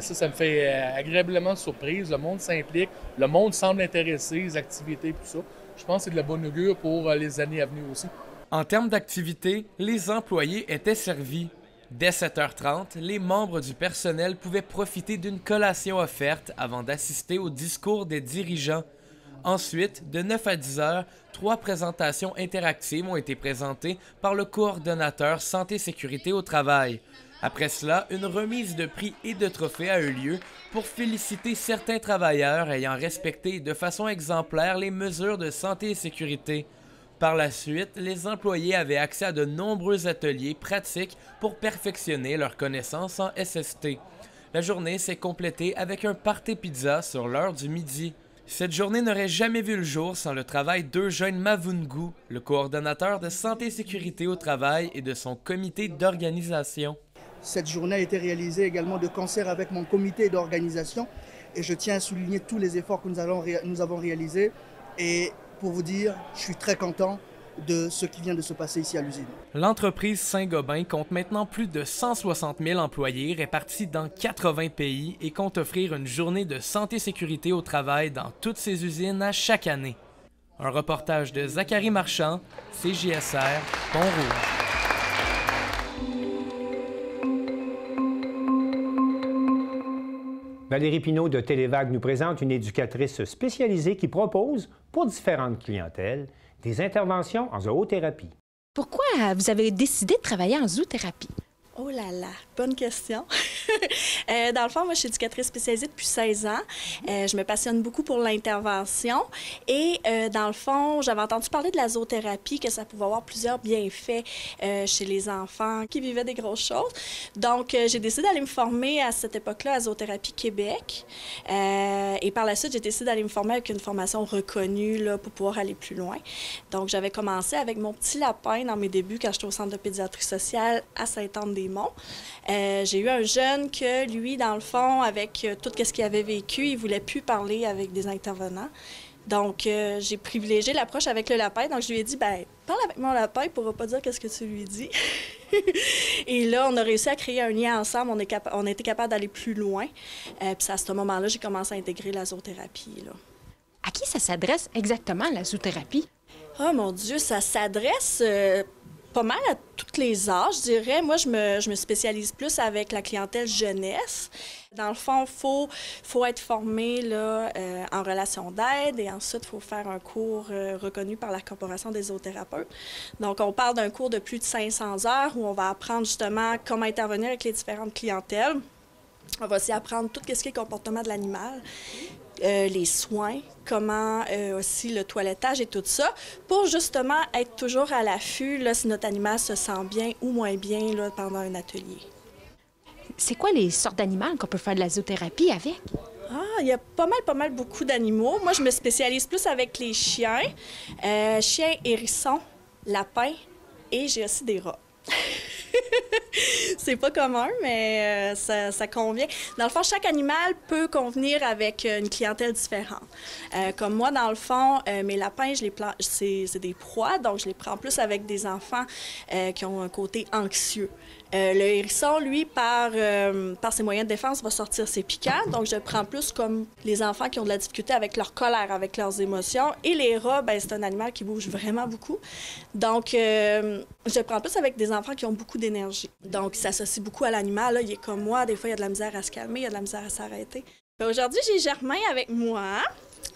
S11: Ça me fait agréablement surprise. Le monde s'implique, le monde semble intéressé, les activités, tout ça. Je pense que c'est de la bonne augure pour les années à venir aussi.
S9: En termes d'activités, les employés étaient servis. Dès 7h30, les membres du personnel pouvaient profiter d'une collation offerte avant d'assister au discours des dirigeants. Ensuite, de 9 à 10 heures, 3 présentations interactives ont été présentées par le coordonnateur Santé et Sécurité au travail. Après cela, une remise de prix et de trophées a eu lieu pour féliciter certains travailleurs ayant respecté de façon exemplaire les mesures de santé et sécurité. Par la suite, les employés avaient accès à de nombreux ateliers pratiques pour perfectionner leurs connaissances en SST. La journée s'est complétée avec un party pizza sur l'heure du midi. Cette journée n'aurait jamais vu le jour sans le travail d'Eugène Mavungu, le coordonnateur de santé et sécurité au travail et de son comité d'organisation.
S26: Cette journée a été réalisée également de concert avec mon comité d'organisation et je tiens à souligner tous les efforts que nous avons réalisés et pour vous dire, je suis très content de ce qui vient de se passer ici à l'usine.
S9: L'entreprise Saint-Gobain compte maintenant plus de 160 000 employés répartis dans 80 pays et compte offrir une journée de santé et sécurité au travail dans toutes ses usines à chaque année. Un reportage de Zachary Marchand, CJSR, Pont-Rouge.
S1: Valérie Pinault de Télévague nous présente une éducatrice spécialisée qui propose, pour différentes clientèles, des interventions en zoothérapie.
S27: Pourquoi vous avez décidé de travailler en zoothérapie?
S28: Oh là là, bonne question. Dans le fond, moi, je suis éducatrice spécialisée depuis 16 ans. Je me passionne beaucoup pour l'intervention. Et dans le fond, j'avais entendu parler de la zoothérapie, que ça pouvait avoir plusieurs bienfaits chez les enfants qui vivaient des grosses choses. Donc, j'ai décidé d'aller me former à cette époque-là à Zoothérapie Québec. Et par la suite, j'ai décidé d'aller me former avec une formation reconnue là, pour pouvoir aller plus loin. Donc, j'avais commencé avec mon petit lapin dans mes débuts quand j'étais au centre de pédiatrie sociale à Sainte-Anne-des-Monts. Limon. J'ai eu un jeune que, lui, dans le fond, avec tout ce qu'il avait vécu, il ne voulait plus parler avec des intervenants. Donc, j'ai privilégié l'approche avec le lapin. Donc, je lui ai dit, ben, parle avec mon lapin, il ne pourra pas dire qu'est-ce que tu lui dis. Et là, on a réussi à créer un lien ensemble. On a été capable d'aller plus loin. Puis, à ce moment-là, j'ai commencé à intégrer la zoothérapie, là.
S27: À qui ça s'adresse exactement, la zoothérapie?
S28: Oh mon Dieu, ça s'adresse pas mal à tous les âges, je dirais. Moi, je me spécialise plus avec la clientèle jeunesse. Dans le fond, faut être formé là, en relation d'aide et ensuite, il faut faire un cours reconnu par la Corporation des zoothérapeutes. Donc, on parle d'un cours de plus de 500 heures où on va apprendre justement comment intervenir avec les différentes clientèles. On va aussi apprendre tout ce qui est comportement de l'animal. Les soins, comment aussi le toilettage et tout ça, pour justement être toujours à l'affût là, si notre animal se sent bien ou moins bien là, pendant un atelier.
S27: C'est quoi les sortes d'animaux qu'on peut faire de la zoothérapie avec?
S28: Il y a pas mal beaucoup d'animaux. Moi, je me spécialise plus avec les chiens, chiens, hérissons, lapins et j'ai aussi des rats. C'est pas commun, mais ça convient. Dans le fond, chaque animal peut convenir avec une clientèle différente. Comme moi, dans le fond, mes lapins, c'est des proies, donc je les prends plus avec des enfants qui ont un côté anxieux. Le hérisson, lui, par ses moyens de défense, va sortir ses piquants. Donc, je le prends plus comme les enfants qui ont de la difficulté avec leur colère, avec leurs émotions. Et les rats, ben, c'est un animal qui bouge vraiment beaucoup. Donc, je le prends plus avec des enfants qui ont beaucoup d'énergie. Donc, il s'associe beaucoup à l'animal. Il est comme moi. Des fois, il y a de la misère à se calmer, il y a de la misère à s'arrêter. Aujourd'hui, j'ai Germain avec moi.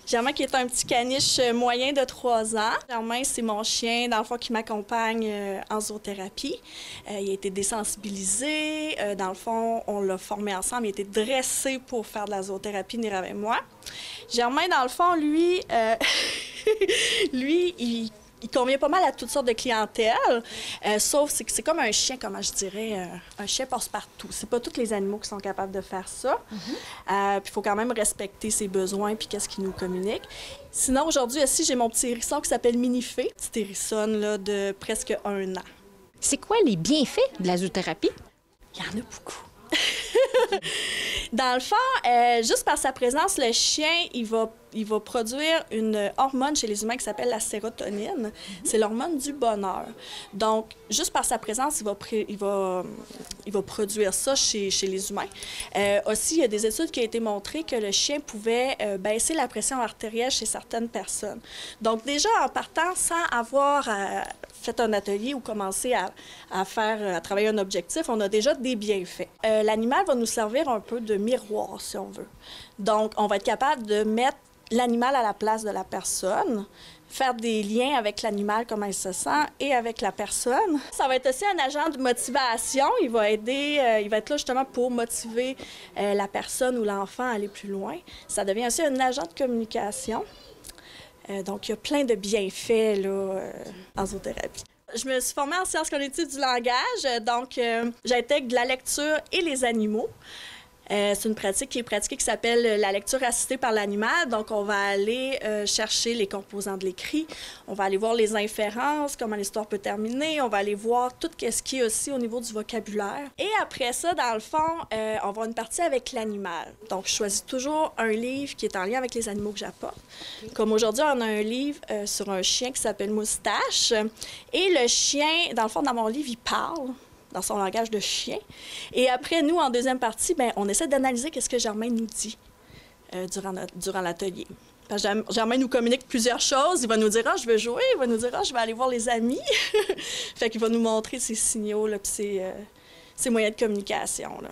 S28: Germain qui est un petit caniche moyen de 3 ans. Germain, c'est mon chien, dans le fond, qui m'accompagne en zoothérapie. Il a été désensibilisé. Dans le fond, on l'a formé ensemble. Il a été dressé pour faire de la zoothérapie, venir avec moi. Germain, dans le fond, lui, il convient pas mal à toutes sortes de clientèles, sauf que c'est comme un chien, comment je dirais, un chien passe-partout. C'est pas tous les animaux qui sont capables de faire ça. Puis il faut quand même respecter ses besoins puis qu'est-ce qu'il nous communique. Sinon, aujourd'hui, ici, j'ai mon petit hérisson qui s'appelle Minifée, petit hérissonne là, de presque 1 an.
S27: C'est quoi les bienfaits de la zoothérapie?
S28: Il y en a beaucoup. Dans le fond, juste par sa présence, le chien, il va produire une hormone chez les humains qui s'appelle la sérotonine. C'est l'hormone du bonheur. Donc, juste par sa présence, il va produire ça chez les humains. Aussi, il y a des études qui ont été montrées que le chien pouvait baisser la pression artérielle chez certaines personnes. Donc, déjà, en partant sans avoir fait un atelier ou commencé à travailler un objectif, on a déjà des bienfaits. L'animal va nous servir un peu de miroir, si on veut. Donc, on va être capable de mettre l'animal à la place de la personne, faire des liens avec l'animal, comment il se sent, et avec la personne. Ça va être aussi un agent de motivation. Il va aider, il va être là justement pour motiver la personne ou l'enfant à aller plus loin. Ça devient aussi un agent de communication. Donc, il y a plein de bienfaits là, en zoothérapie. Je me suis formée en sciences cognitives du langage, donc j'intègre de la lecture et les animaux. C'est une pratique qui est pratiquée qui s'appelle la lecture assistée par l'animal. Donc, on va aller chercher les composants de l'écrit. On va aller voir les inférences, comment l'histoire peut terminer. On va aller voir tout ce qui est aussi au niveau du vocabulaire. Et après ça, dans le fond, on va avoir une partie avec l'animal. Donc, je choisis toujours un livre qui est en lien avec les animaux que j'apporte. Comme aujourd'hui, on a un livre sur un chien qui s'appelle Moustache. Et le chien, dans le fond, dans mon livre, il parle dans son langage de chien. Et après, nous, en deuxième partie, on essaie d'analyser ce que Germain nous dit durant l'atelier. Germain nous communique plusieurs choses. Il va nous dire « Ah, je veux jouer », il va nous dire « Ah, je vais aller voir les amis ». Fait qu'il va nous montrer ses signaux, là, puis ses moyens de communication, là.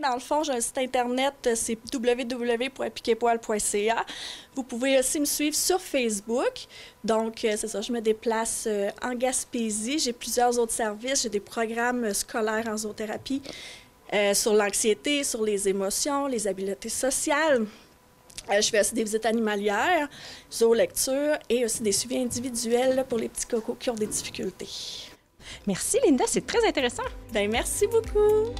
S28: Dans le fond, j'ai un site Internet, c'est www.piquetpoil.ca. Vous pouvez aussi me suivre sur Facebook. Donc, c'est ça, je me déplace en Gaspésie. J'ai plusieurs autres services. J'ai des programmes scolaires en zoothérapie sur l'anxiété, sur les émotions, les habiletés sociales. Je fais aussi des visites animalières, zoolecture et aussi des suivis individuels là, pour les petits cocos qui ont des difficultés.
S27: Merci, Linda. C'est très intéressant.
S28: Bien, merci beaucoup.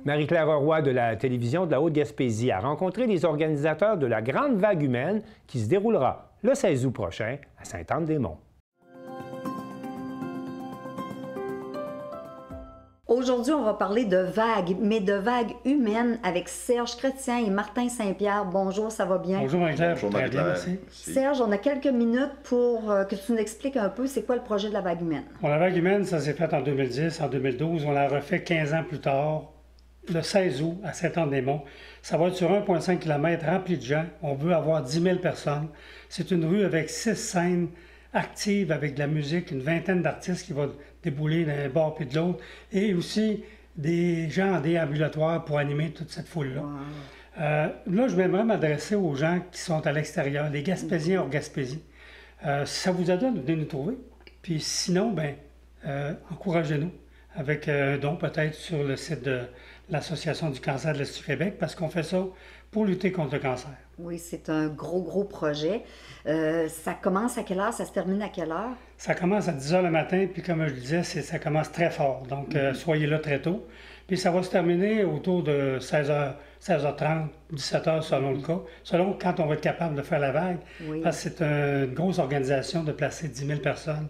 S1: Marie-Claire Roy de la télévision de la Haute-Gaspésie a rencontré les organisateurs de la Grande Vague humaine qui se déroulera le 16 août prochain à Sainte-Anne-des-Monts.
S3: Aujourd'hui, on va parler de vagues, mais de vagues humaines avec Serge Chrétien et Martin Saint-Pierre. Bonjour, ça va bien?
S4: Bonjour Marie-Claire, très bien, merci.
S3: Serge, on a quelques minutes pour que tu nous expliques un peu c'est quoi le projet de la vague humaine.
S4: Bon, la vague humaine, ça s'est fait en 2010, en 2012. On l'a refait 15 ans plus tard, le 16 août, à Saint-Anne-des-Monts. Ça va être sur 1,5 km rempli de gens. On veut avoir 10 000 personnes. C'est une rue avec 6 scènes actives avec de la musique, une vingtaine d'artistes qui vont débouler d'un bord puis de l'autre, et aussi des gens en déambulatoire pour animer toute cette foule-là. Wow. Là, je voudrais m'adresser aux gens qui sont à l'extérieur, les Gaspésiens hors Gaspésie. Si ça vous aide, venez nous trouver. Puis sinon, encouragez-nous avec un don peut-être sur le site de l'Association du cancer de l'Est du Québec, parce qu'on fait ça pour lutter contre le cancer.
S3: Oui, c'est un gros projet. Ça commence à quelle heure? Ça se termine à quelle heure? Ça
S4: commence à 10 h le matin, puis comme je le disais, ça commence très fort. Donc, soyez là très tôt. Puis ça va se terminer autour de 16h30, 17h selon le cas, selon quand on va être capable de faire la vague. Oui. Parce que c'est une grosse organisation de placer 10 000 personnes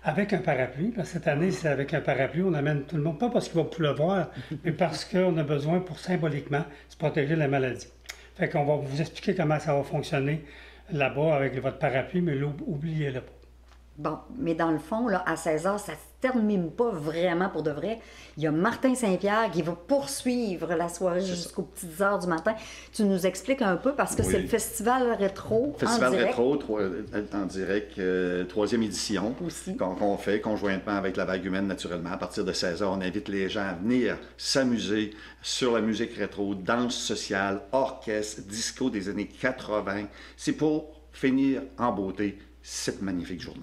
S4: avec un parapluie. Parce que cette année, c'est avec un parapluie, on amène tout le monde, pas parce qu'il va pleuvoir, mais parce qu'on a besoin pour symboliquement se protéger de la maladie. Fait qu'on va vous expliquer comment ça va fonctionner là-bas avec votre parapluie, mais oubliez-le pas.
S3: Bon, mais dans le fond, là, à 16h, ça ne se termine pas vraiment pour de vrai. Il y a Martin Saint-Pierre qui va poursuivre la soirée jusqu'aux petites heures du matin. Tu nous expliques un peu, parce que c'est le Festival Rétro
S10: Festival
S3: en direct.
S10: Rétro, en direct, 3e édition, qu'on fait conjointement avec la Vague humaine, naturellement. À partir de 16h, on invite les gens à venir s'amuser sur la musique rétro, danse sociale, orchestre, disco des années 80. C'est pour finir en beauté cette magnifique journée.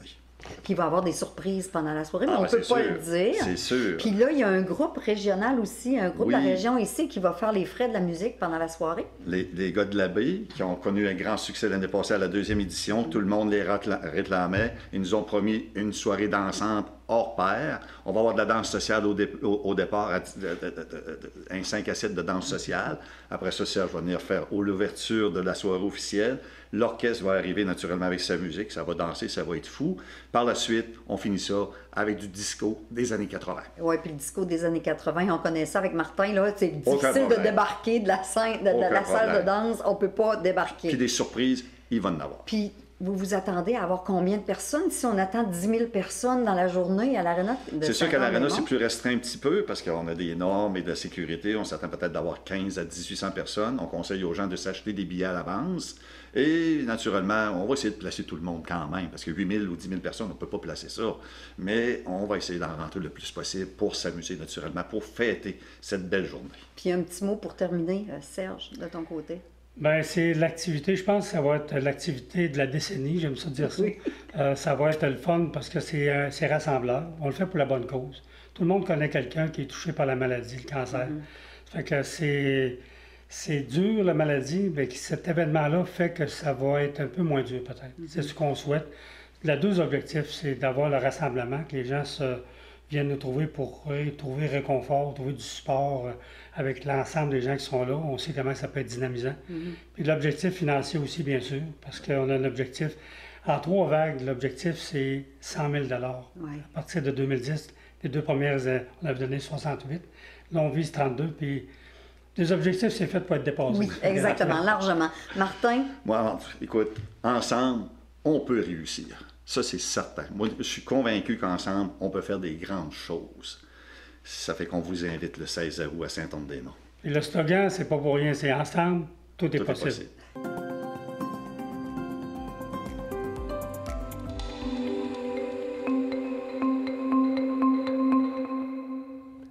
S3: Puis il va y avoir des surprises pendant la soirée, mais on ne peut pas le dire.
S10: C'est sûr.
S3: Puis là, il y a un groupe régional aussi, un groupe de la région ici qui va faire les frais de la musique pendant la soirée.
S10: Les gars de la baie, qui ont connu un grand succès l'année passée à la 2e édition, tout le monde les réclamait. Ils nous ont promis une soirée dansante hors pair. On va avoir de la danse sociale au départ, un 5 à 7 de danse sociale. Après ça, Serge va venir faire l'ouverture de la soirée officielle. L'orchestre va arriver naturellement avec sa musique, ça va danser, ça va être fou. Par la suite, on finit ça avec du disco des années 80.
S3: Oui, puis le disco des années 80, on connaît ça avec Martin, là, c'est difficile de débarquer de la salle de danse, on ne peut pas débarquer.
S10: Puis des surprises, il va en avoir.
S3: Puis vous vous attendez à avoir combien de personnes? Si on attend 10 000 personnes dans la journée à l'Arena de
S10: C'est sûr qu'à l'Arena, c'est plus restreint un petit peu parce qu'on a des normes et de la sécurité. On s'attend peut-être d'avoir 15 à 1800 personnes. On conseille aux gens de s'acheter des billets à l'avance. Et naturellement, on va essayer de placer tout le monde quand même parce que 8 000 ou 10 000 personnes, on ne peut pas placer ça. Mais on va essayer d'en rentrer le plus possible pour s'amuser naturellement, pour fêter cette belle journée.
S3: Puis un petit mot pour terminer, Serge, de ton côté.
S4: Bien, c'est l'activité, je pense que ça va être l'activité de la décennie, j'aime ça dire ça. Ça va être le fun parce que c'est rassembleur. On le fait pour la bonne cause. Tout le monde connaît quelqu'un qui est touché par la maladie, le cancer. Fait que c'est dur, la maladie, mais cet événement-là fait que ça va être un peu moins dur peut-être. C'est ce qu'on souhaite. Les deux objectifs, c'est d'avoir le rassemblement, que les gens viennent nous trouver pour trouver réconfort, trouver du support avec l'ensemble des gens qui sont là. On sait comment ça peut être dynamisant. Puis l'objectif financier aussi, bien sûr, parce qu'on a un objectif. En 3 vagues, l'objectif, c'est 100 000 $. À partir de 2010, les 2 premières, on avait donné 68. Là, on vise 32, puis les objectifs, c'est fait pour être dépassés.
S3: Oui, exactement, largement. Martin?
S10: Moi, écoute, ensemble, on peut réussir. Ça, c'est certain. Moi, je suis convaincu qu'ensemble, on peut faire des grandes choses. Ça fait qu'on vous invite le 16 août à Saint-Anne-des-Monts.
S4: Et le slogan, c'est pas pour rien, c'est ensemble, tout est possible.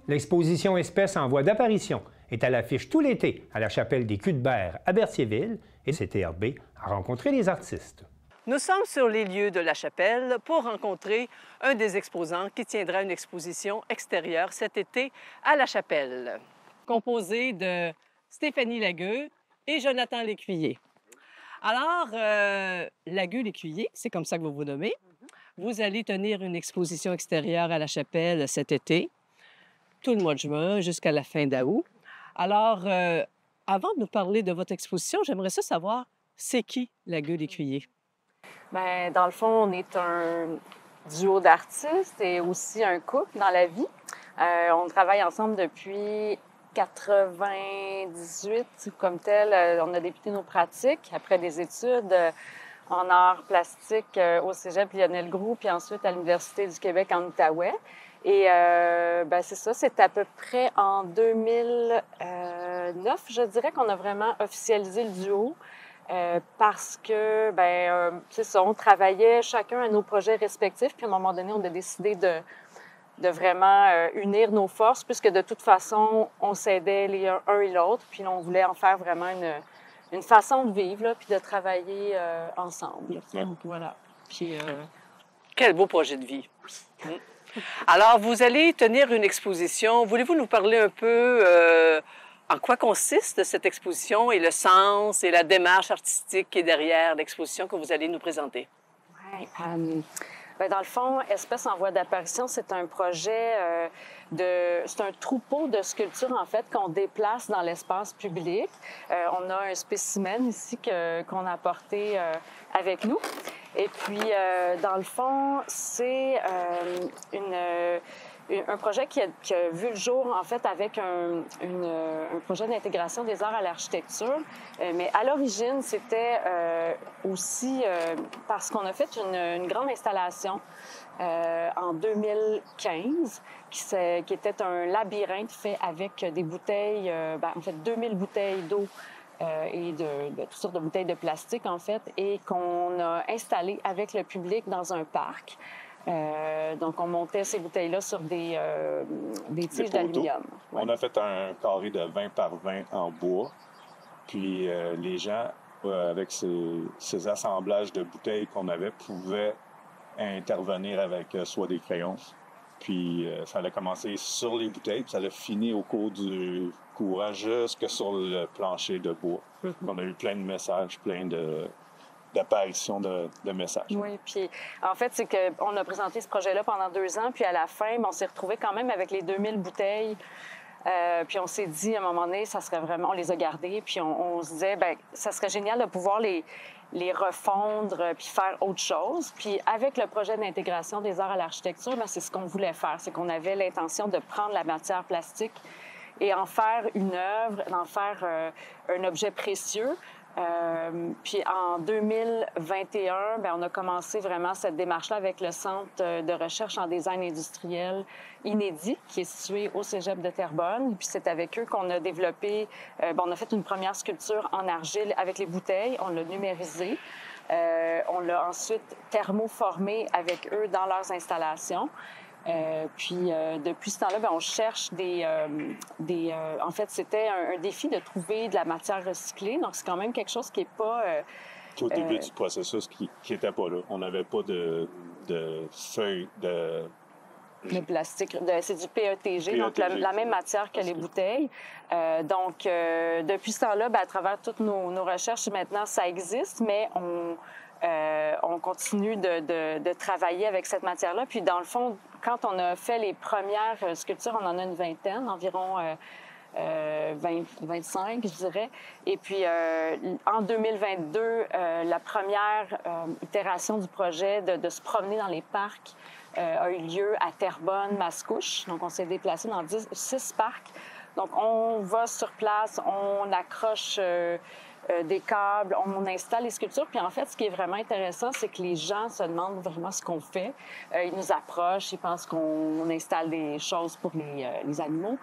S1: L'exposition Espèces en voie d'apparition est à l'affiche tout l'été à la chapelle des Culs-de-Berre à Berthierville et CTRB a rencontré les artistes.
S12: Nous sommes sur les lieux de la chapelle pour rencontrer un des exposants qui tiendra une exposition extérieure cet été à la chapelle, composée de Stéphanie Lagueux et Jonathan Lécuyer. Alors, Lagueux-Lécuyer, c'est comme ça que vous vous nommez. Vous allez tenir une exposition extérieure à la chapelle cet été, tout le mois de juin jusqu'à la fin d'août. Alors, avant de nous parler de votre exposition, j'aimerais ça savoir, c'est qui Lagueux-Lécuyer?
S13: Bien, dans le fond, on est un duo d'artistes et aussi un couple dans la vie.
S12: On travaille ensemble depuis 98 comme tel. On a débuté nos pratiques après des études en arts plastiques au Cégep Lionel Groulx, puis ensuite à l'Université du Québec en Outaouais. Et c'est ça, c'est à peu près en 2009, je dirais qu'on a vraiment officialisé le duo. Parce que, c'est ça, on travaillait chacun à nos projets respectifs, puis à un moment donné, on a décidé de vraiment unir nos forces, puisque de toute façon, on s'aidait les uns et l'autre, puis on voulait en faire vraiment une façon de vivre, là, puis de travailler ensemble. Donc, voilà. Puis, quel beau projet de vie! Alors, vous allez tenir une exposition. Voulez-vous nous parler un peu en quoi consiste cette exposition et le sens et la démarche artistique qui est derrière l'exposition que vous allez nous présenter? Oui. Dans le fond, Espèces en voie d'apparition, c'est un projet c'est un troupeau de sculptures, en fait, qu'on déplace dans l'espace public. On a un spécimen ici qu'on a apporté avec nous. Et puis, dans le fond, c'est un projet qui a vu le jour, en fait, avec un projet d'intégration des arts à l'architecture. Mais à l'origine, c'était aussi parce qu'on a fait une grande installation en 2015 qui était un labyrinthe fait avec des bouteilles, en fait, 2000 bouteilles d'eau et de toutes sortes de bouteilles de plastique, en fait, et qu'on a installé avec le public dans un parc. Donc, on montait ces bouteilles-là sur des tiges d'aluminium.
S13: Ouais. On a fait un carré de 20 par 20 en bois. Puis, les gens, avec ces assemblages de bouteilles qu'on avait, pouvaient intervenir avec soit des crayons. Puis, ça allait commencer sur les bouteilles, puis ça allait finir au cours du courant jusque sur le plancher de bois. On a eu plein de messages, plein d'apparitions de messages.
S12: Oui, puis en fait, c'est qu'on a présenté ce projet-là pendant 2 ans, puis à la fin, on s'est retrouvés quand même avec les 2000 bouteilles. Puis on s'est dit, à un moment donné, ça serait vraiment... On les a gardées, puis on se disait, ça serait génial de pouvoir les refondre puis faire autre chose. Puis avec le projet d'intégration des arts à l'architecture, c'est ce qu'on voulait faire. C'est qu'on avait l'intention de prendre la matière plastique et en faire une œuvre, d'en faire un objet précieux. Puis en 2021, on a commencé vraiment cette démarche-là avec le Centre de recherche en design industriel inédit qui est situé au Cégep de Terrebonne. Puis c'est avec eux qu'on a développé, on a fait une première sculpture en argile avec les bouteilles, on l'a numérisée. On l'a ensuite thermoformée avec eux dans leurs installations. Puis depuis ce temps-là, on cherche en fait, c'était un défi de trouver de la matière recyclée. Donc, c'est quand même quelque chose qui n'est pas...
S13: Au début du processus qui n'était pas là. On n'avait pas de feuilles de...
S12: Le plastique, c'est du PETG, donc la même matière que les bouteilles. Donc, depuis ce temps-là, à travers toutes nos recherches, maintenant, ça existe, mais on continue de travailler avec cette matière-là. Puis, dans le fond, quand on a fait les premières sculptures, on en a une vingtaine, environ 25, je dirais. Et puis, en 2022, la première itération du projet de se promener dans les parcs a eu lieu à Terrebonne, Mascouche. Donc, on s'est déplacé dans 6 parcs. Donc, on va sur place, on accroche des câbles, on installe les sculptures. Puis en fait, ce qui est vraiment intéressant, c'est que les gens se demandent vraiment ce qu'on fait. Ils nous approchent, ils pensent qu'on installe des choses pour les animaux.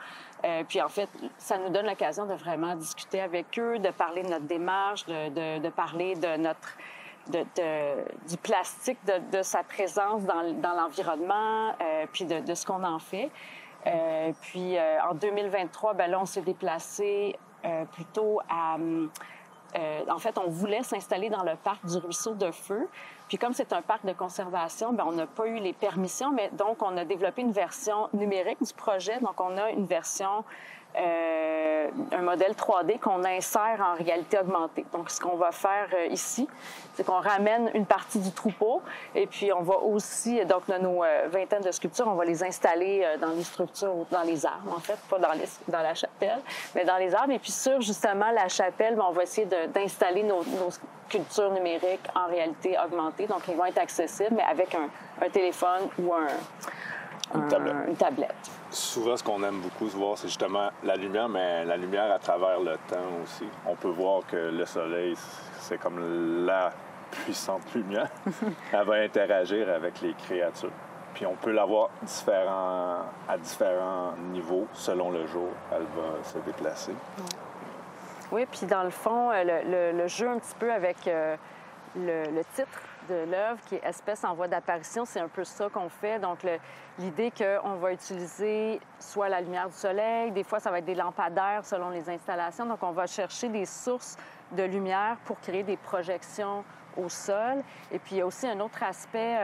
S12: Puis en fait, ça nous donne l'occasion de vraiment discuter avec eux, de parler de notre démarche, de parler de du plastique, de sa présence dans l'environnement, puis de ce qu'on en fait. Puis en 2023, là, on s'est déplacé plutôt à... en fait, on voulait s'installer dans le parc du Ruisseau de Feu. Puis comme c'est un parc de conservation, on n'a pas eu les permissions, mais donc on a développé une version numérique du projet. Donc on a une version, un modèle 3D qu'on insère en réalité augmentée. Donc ce qu'on va faire ici, c'est qu'on ramène une partie du troupeau et puis on va aussi, donc nos vingtaines de sculptures, on va les installer dans les structures, dans les arbres en fait, pas dans la chapelle, mais dans les arbres. Et puis sur justement la chapelle, on va essayer d'installer nos sculptures numériques en réalité augmentée. Donc ils vont être accessibles, mais avec un téléphone ou une tablette.
S13: souvent, ce qu'on aime beaucoup voir, c'est justement la lumière, mais la lumière à travers le temps aussi. On peut voir que le soleil, c'est comme la puissante lumière. Elle va interagir avec les créatures. Puis on peut l'avoir à différents niveaux selon le jour. Elle va se déplacer.
S12: Oui, puis dans le fond, le jeu un petit peu avec le titre de l'œuvre, qui est Espèces en voie d'apparition, c'est un peu ça qu'on fait. Donc, l'idée qu'on va utiliser soit la lumière du soleil, des fois, ça va être des lampadaires selon les installations. Donc, on va chercher des sources de lumière pour créer des projections au sol. Et puis, il y a aussi un autre aspect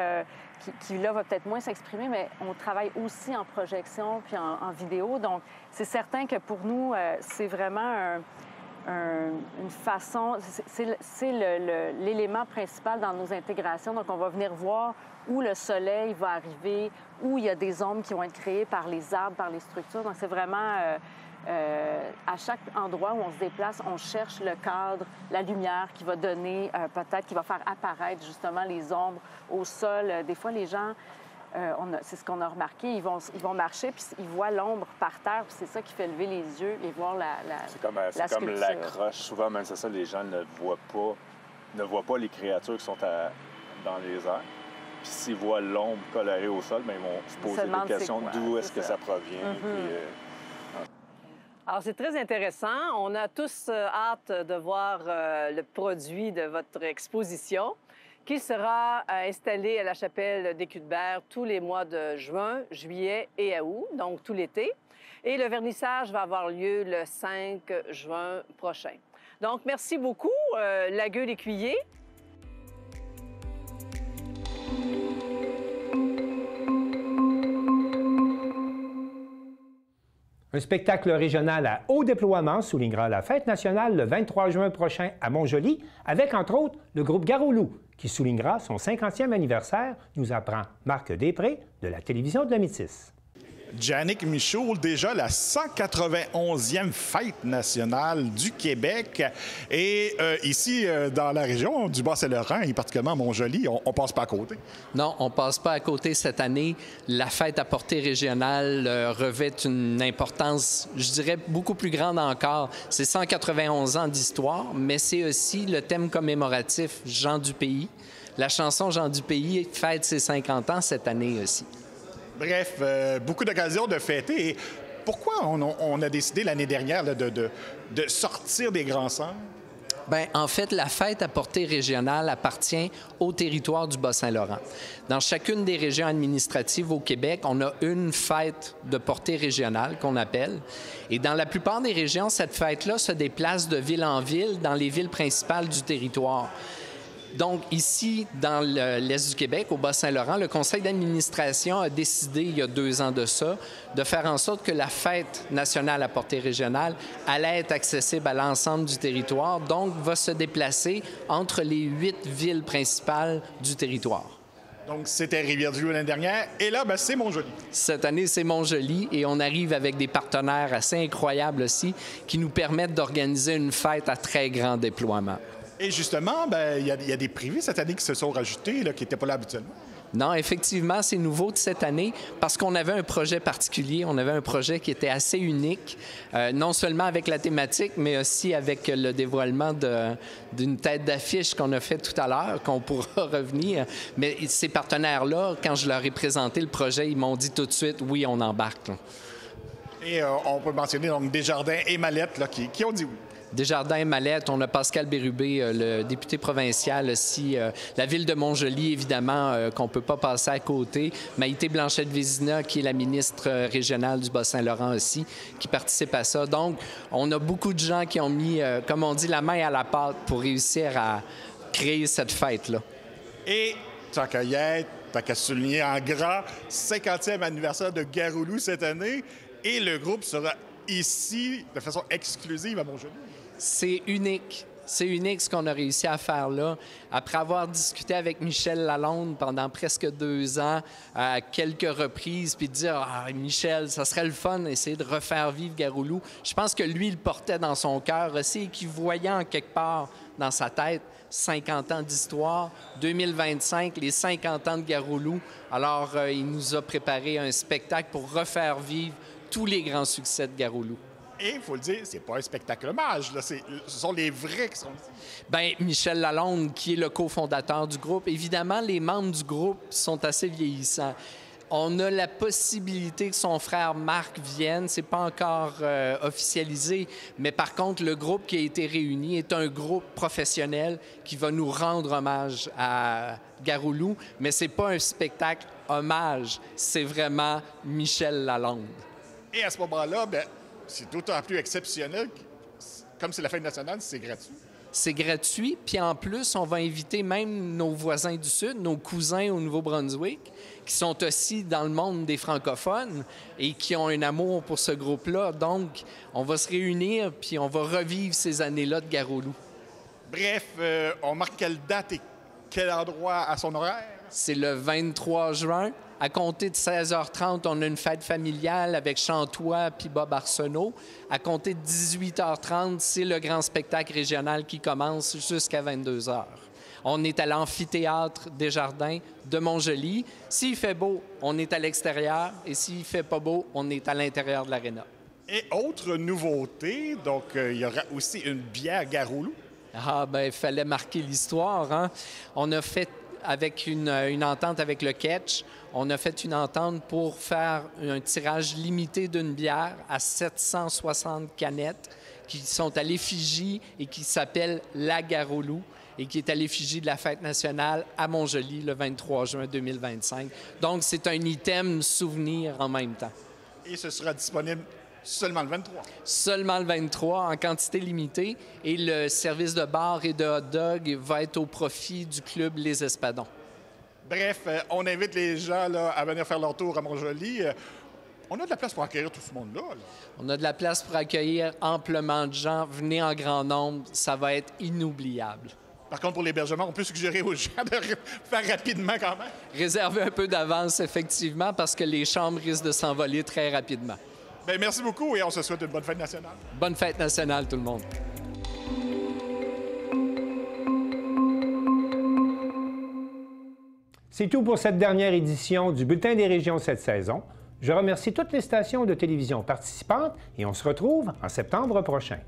S12: qui là, va peut-être moins s'exprimer, mais on travaille aussi en projection puis en vidéo. Donc, c'est certain que pour nous, c'est vraiment une façon, c'est l'élément principal dans nos intégrations. Donc, on va venir voir où le soleil va arriver, où il y a des ombres qui vont être créées par les arbres, par les structures. Donc, c'est vraiment à chaque endroit où on se déplace, on cherche le cadre, la lumière qui va donner, peut-être, qui va faire apparaître justement les ombres au sol. Des fois, les gens... c'est ce qu'on a remarqué. Ils vont marcher, puis ils voient l'ombre par terre, puis c'est ça qui fait lever les yeux et voir la
S13: C'est comme l'accroche. Souvent, même c'est ça, les gens ne voient pas les créatures qui sont dans les airs. Puis s'ils voient l'ombre colorée au sol, bien, ils vont se poser des questions d'où est-ce que ça provient.
S12: Alors, c'est très intéressant. On a tous hâte de voir le produit de votre exposition, qui sera installé à la chapelle des Cuthberts tous les mois de juin, juillet et août, donc tout l'été. Et le vernissage va avoir lieu le 5 juin prochain. Donc, merci beaucoup, Lagueux-L'Écuyer.
S1: Un spectacle régional à haut déploiement soulignera la fête nationale le 23 juin prochain à Montjoly, avec entre autres le groupe Garou-Loup, qui soulignera son 50e anniversaire, nous apprend Marc Després de la télévision de la Métis.
S14: Jannick Michaud, déjà la 191e fête nationale du Québec. Et ici, dans la région du Bas-Saint-Laurent, et particulièrement à Montjoly, on passe pas à côté.
S15: Non, on passe pas à côté cette année. La fête à portée régionale revêt une importance, je dirais, beaucoup plus grande encore. C'est 191 ans d'histoire, mais c'est aussi le thème commémoratif Jean du Pays. La chanson Jean du Pays fête ses 50 ans cette année aussi.
S14: Bref, beaucoup d'occasions de fêter. Et pourquoi on a décidé l'année dernière là, de sortir des grands centres?
S15: Bien, en fait, la fête à portée régionale appartient au territoire du Bas-Saint-Laurent. Dans chacune des régions administratives au Québec, on a une fête de portée régionale qu'on appelle. Et dans la plupart des régions, cette fête-là se déplace de ville en ville, dans les villes principales du territoire. Donc, ici, dans l'Est du Québec, au Bas-Saint-Laurent, le conseil d'administration a décidé, il y a 2 ans de ça, de faire en sorte que la fête nationale à portée régionale allait être accessible à l'ensemble du territoire, donc va se déplacer entre les 8 villes principales du territoire.
S14: Donc, c'était Rivière-du-Loup l'année dernière, et là, ben, c'est Montjoly.
S15: Cette année, c'est Montjoly, et on arrive avec des partenaires assez incroyables aussi, qui nous permettent d'organiser une fête à très grand déploiement.
S14: Et justement, ben, il y a des privés cette année qui se sont rajoutés, là, qui n'étaient pas là habituellement.
S15: Non, effectivement, c'est nouveau de cette année parce qu'on avait un projet particulier. On avait un projet qui était assez unique, non seulement avec la thématique, mais aussi avec le dévoilement d'une tête d'affiche qu'on a fait tout à l'heure, qu'on pourra revenir. Mais ces partenaires-là, quand je leur ai présenté le projet, ils m'ont dit tout de suite, oui, on embarque. Là.
S14: Et on peut mentionner donc Desjardins et Mallette là, qui ont dit oui.
S15: Desjardins et Mallette, on a Pascal Bérubé, le député provincial aussi, la ville de Montjoly, évidemment, qu'on ne peut pas passer à côté. Maïté Blanchette-Vézina, qui est la ministre régionale du Bas-Saint-Laurent aussi, qui participe à ça. Donc, on a beaucoup de gens qui ont mis, comme on dit, la main à la pâte pour réussir à créer cette fête-là.
S14: Et tant qu'à y être, tant qu'à souligner en gras, 50e anniversaire de Garou-Loup cette année, et le groupe sera ici de façon exclusive à Montjoly.
S15: C'est unique. C'est unique ce qu'on a réussi à faire là. Après avoir discuté avec Michel Lalonde pendant presque 2 ans, à quelques reprises, puis de dire « Ah, Michel, ça serait le fun d'essayer de refaire vivre Garoulou », je pense que lui, il le portait dans son cœur aussi et qu'il voyait en quelque part dans sa tête 50 ans d'histoire, 2025, les 50 ans de Garoulou. Alors, il nous a préparé un spectacle pour refaire vivre tous les grands succès de Garoulou.
S14: Et il faut le dire, c'est pas un spectacle hommage, là. Ce sont les vrais qui sont ici.
S15: Bien, Michel Lalonde, qui est le cofondateur du groupe, évidemment, les membres du groupe sont assez vieillissants. On a la possibilité que son frère Marc vienne. C'est pas encore officialisé, mais par contre, le groupe qui a été réuni est un groupe professionnel qui va nous rendre hommage à Garoulou, mais c'est pas un spectacle hommage, c'est vraiment Michel Lalonde.
S14: Et à ce moment-là, bien, c'est d'autant plus exceptionnel que, comme c'est la fête nationale, c'est gratuit.
S15: C'est gratuit, puis en plus, on va inviter même nos voisins du Sud, nos cousins au Nouveau-Brunswick, qui sont aussi dans le monde des francophones et qui ont un amour pour ce groupe-là. Donc, on va se réunir, puis on va revivre ces années-là de Garoulou.
S14: Bref, on marque quelle date et quel endroit à son horaire?
S15: C'est le 23 juin. À compter de 16h30, on a une fête familiale avec Chantois puis Bob Arsenault. À compter de 18h30, c'est le grand spectacle régional qui commence jusqu'à 22h. On est à l'amphithéâtre Desjardins de Montjoly. S'il fait beau, on est à l'extérieur. Et s'il fait pas beau, on est à l'intérieur de l'aréna.
S14: Et autre nouveauté, donc il y aura aussi une bière Garoulou.
S15: Ah, bien, il fallait marquer l'histoire, hein? On a fait avec une entente avec le Ketch, on a fait une entente pour faire un tirage limité d'une bière à 760 canettes qui sont à l'effigie et qui s'appelle la Garoulou et qui est à l'effigie de la Fête nationale à Montjoly le 23 juin 2025. Donc, c'est un item souvenir en même temps.
S14: Et ce sera disponible seulement le 23?
S15: Seulement le 23, en quantité limitée. Et le service de bar et de hot dog va être au profit du club Les Espadons.
S14: Bref, on invite les gens là, à venir faire leur tour à Montjoly. On a de la place pour accueillir tout ce monde-là.
S15: On a de la place pour accueillir amplement de gens. Venez en grand nombre, ça va être inoubliable.
S14: Par contre, pour l'hébergement, on peut suggérer aux gens de faire rapidement quand même.
S15: Réservez un peu d'avance, effectivement, parce que les chambres risquent de s'envoler très rapidement.
S14: Bien, merci beaucoup et on se souhaite une bonne fête nationale.
S15: Bonne fête nationale, tout le monde.
S1: C'est tout pour cette dernière édition du Bulletin des régions cette saison. Je remercie toutes les stations de télévision participantes et on se retrouve en septembre prochain.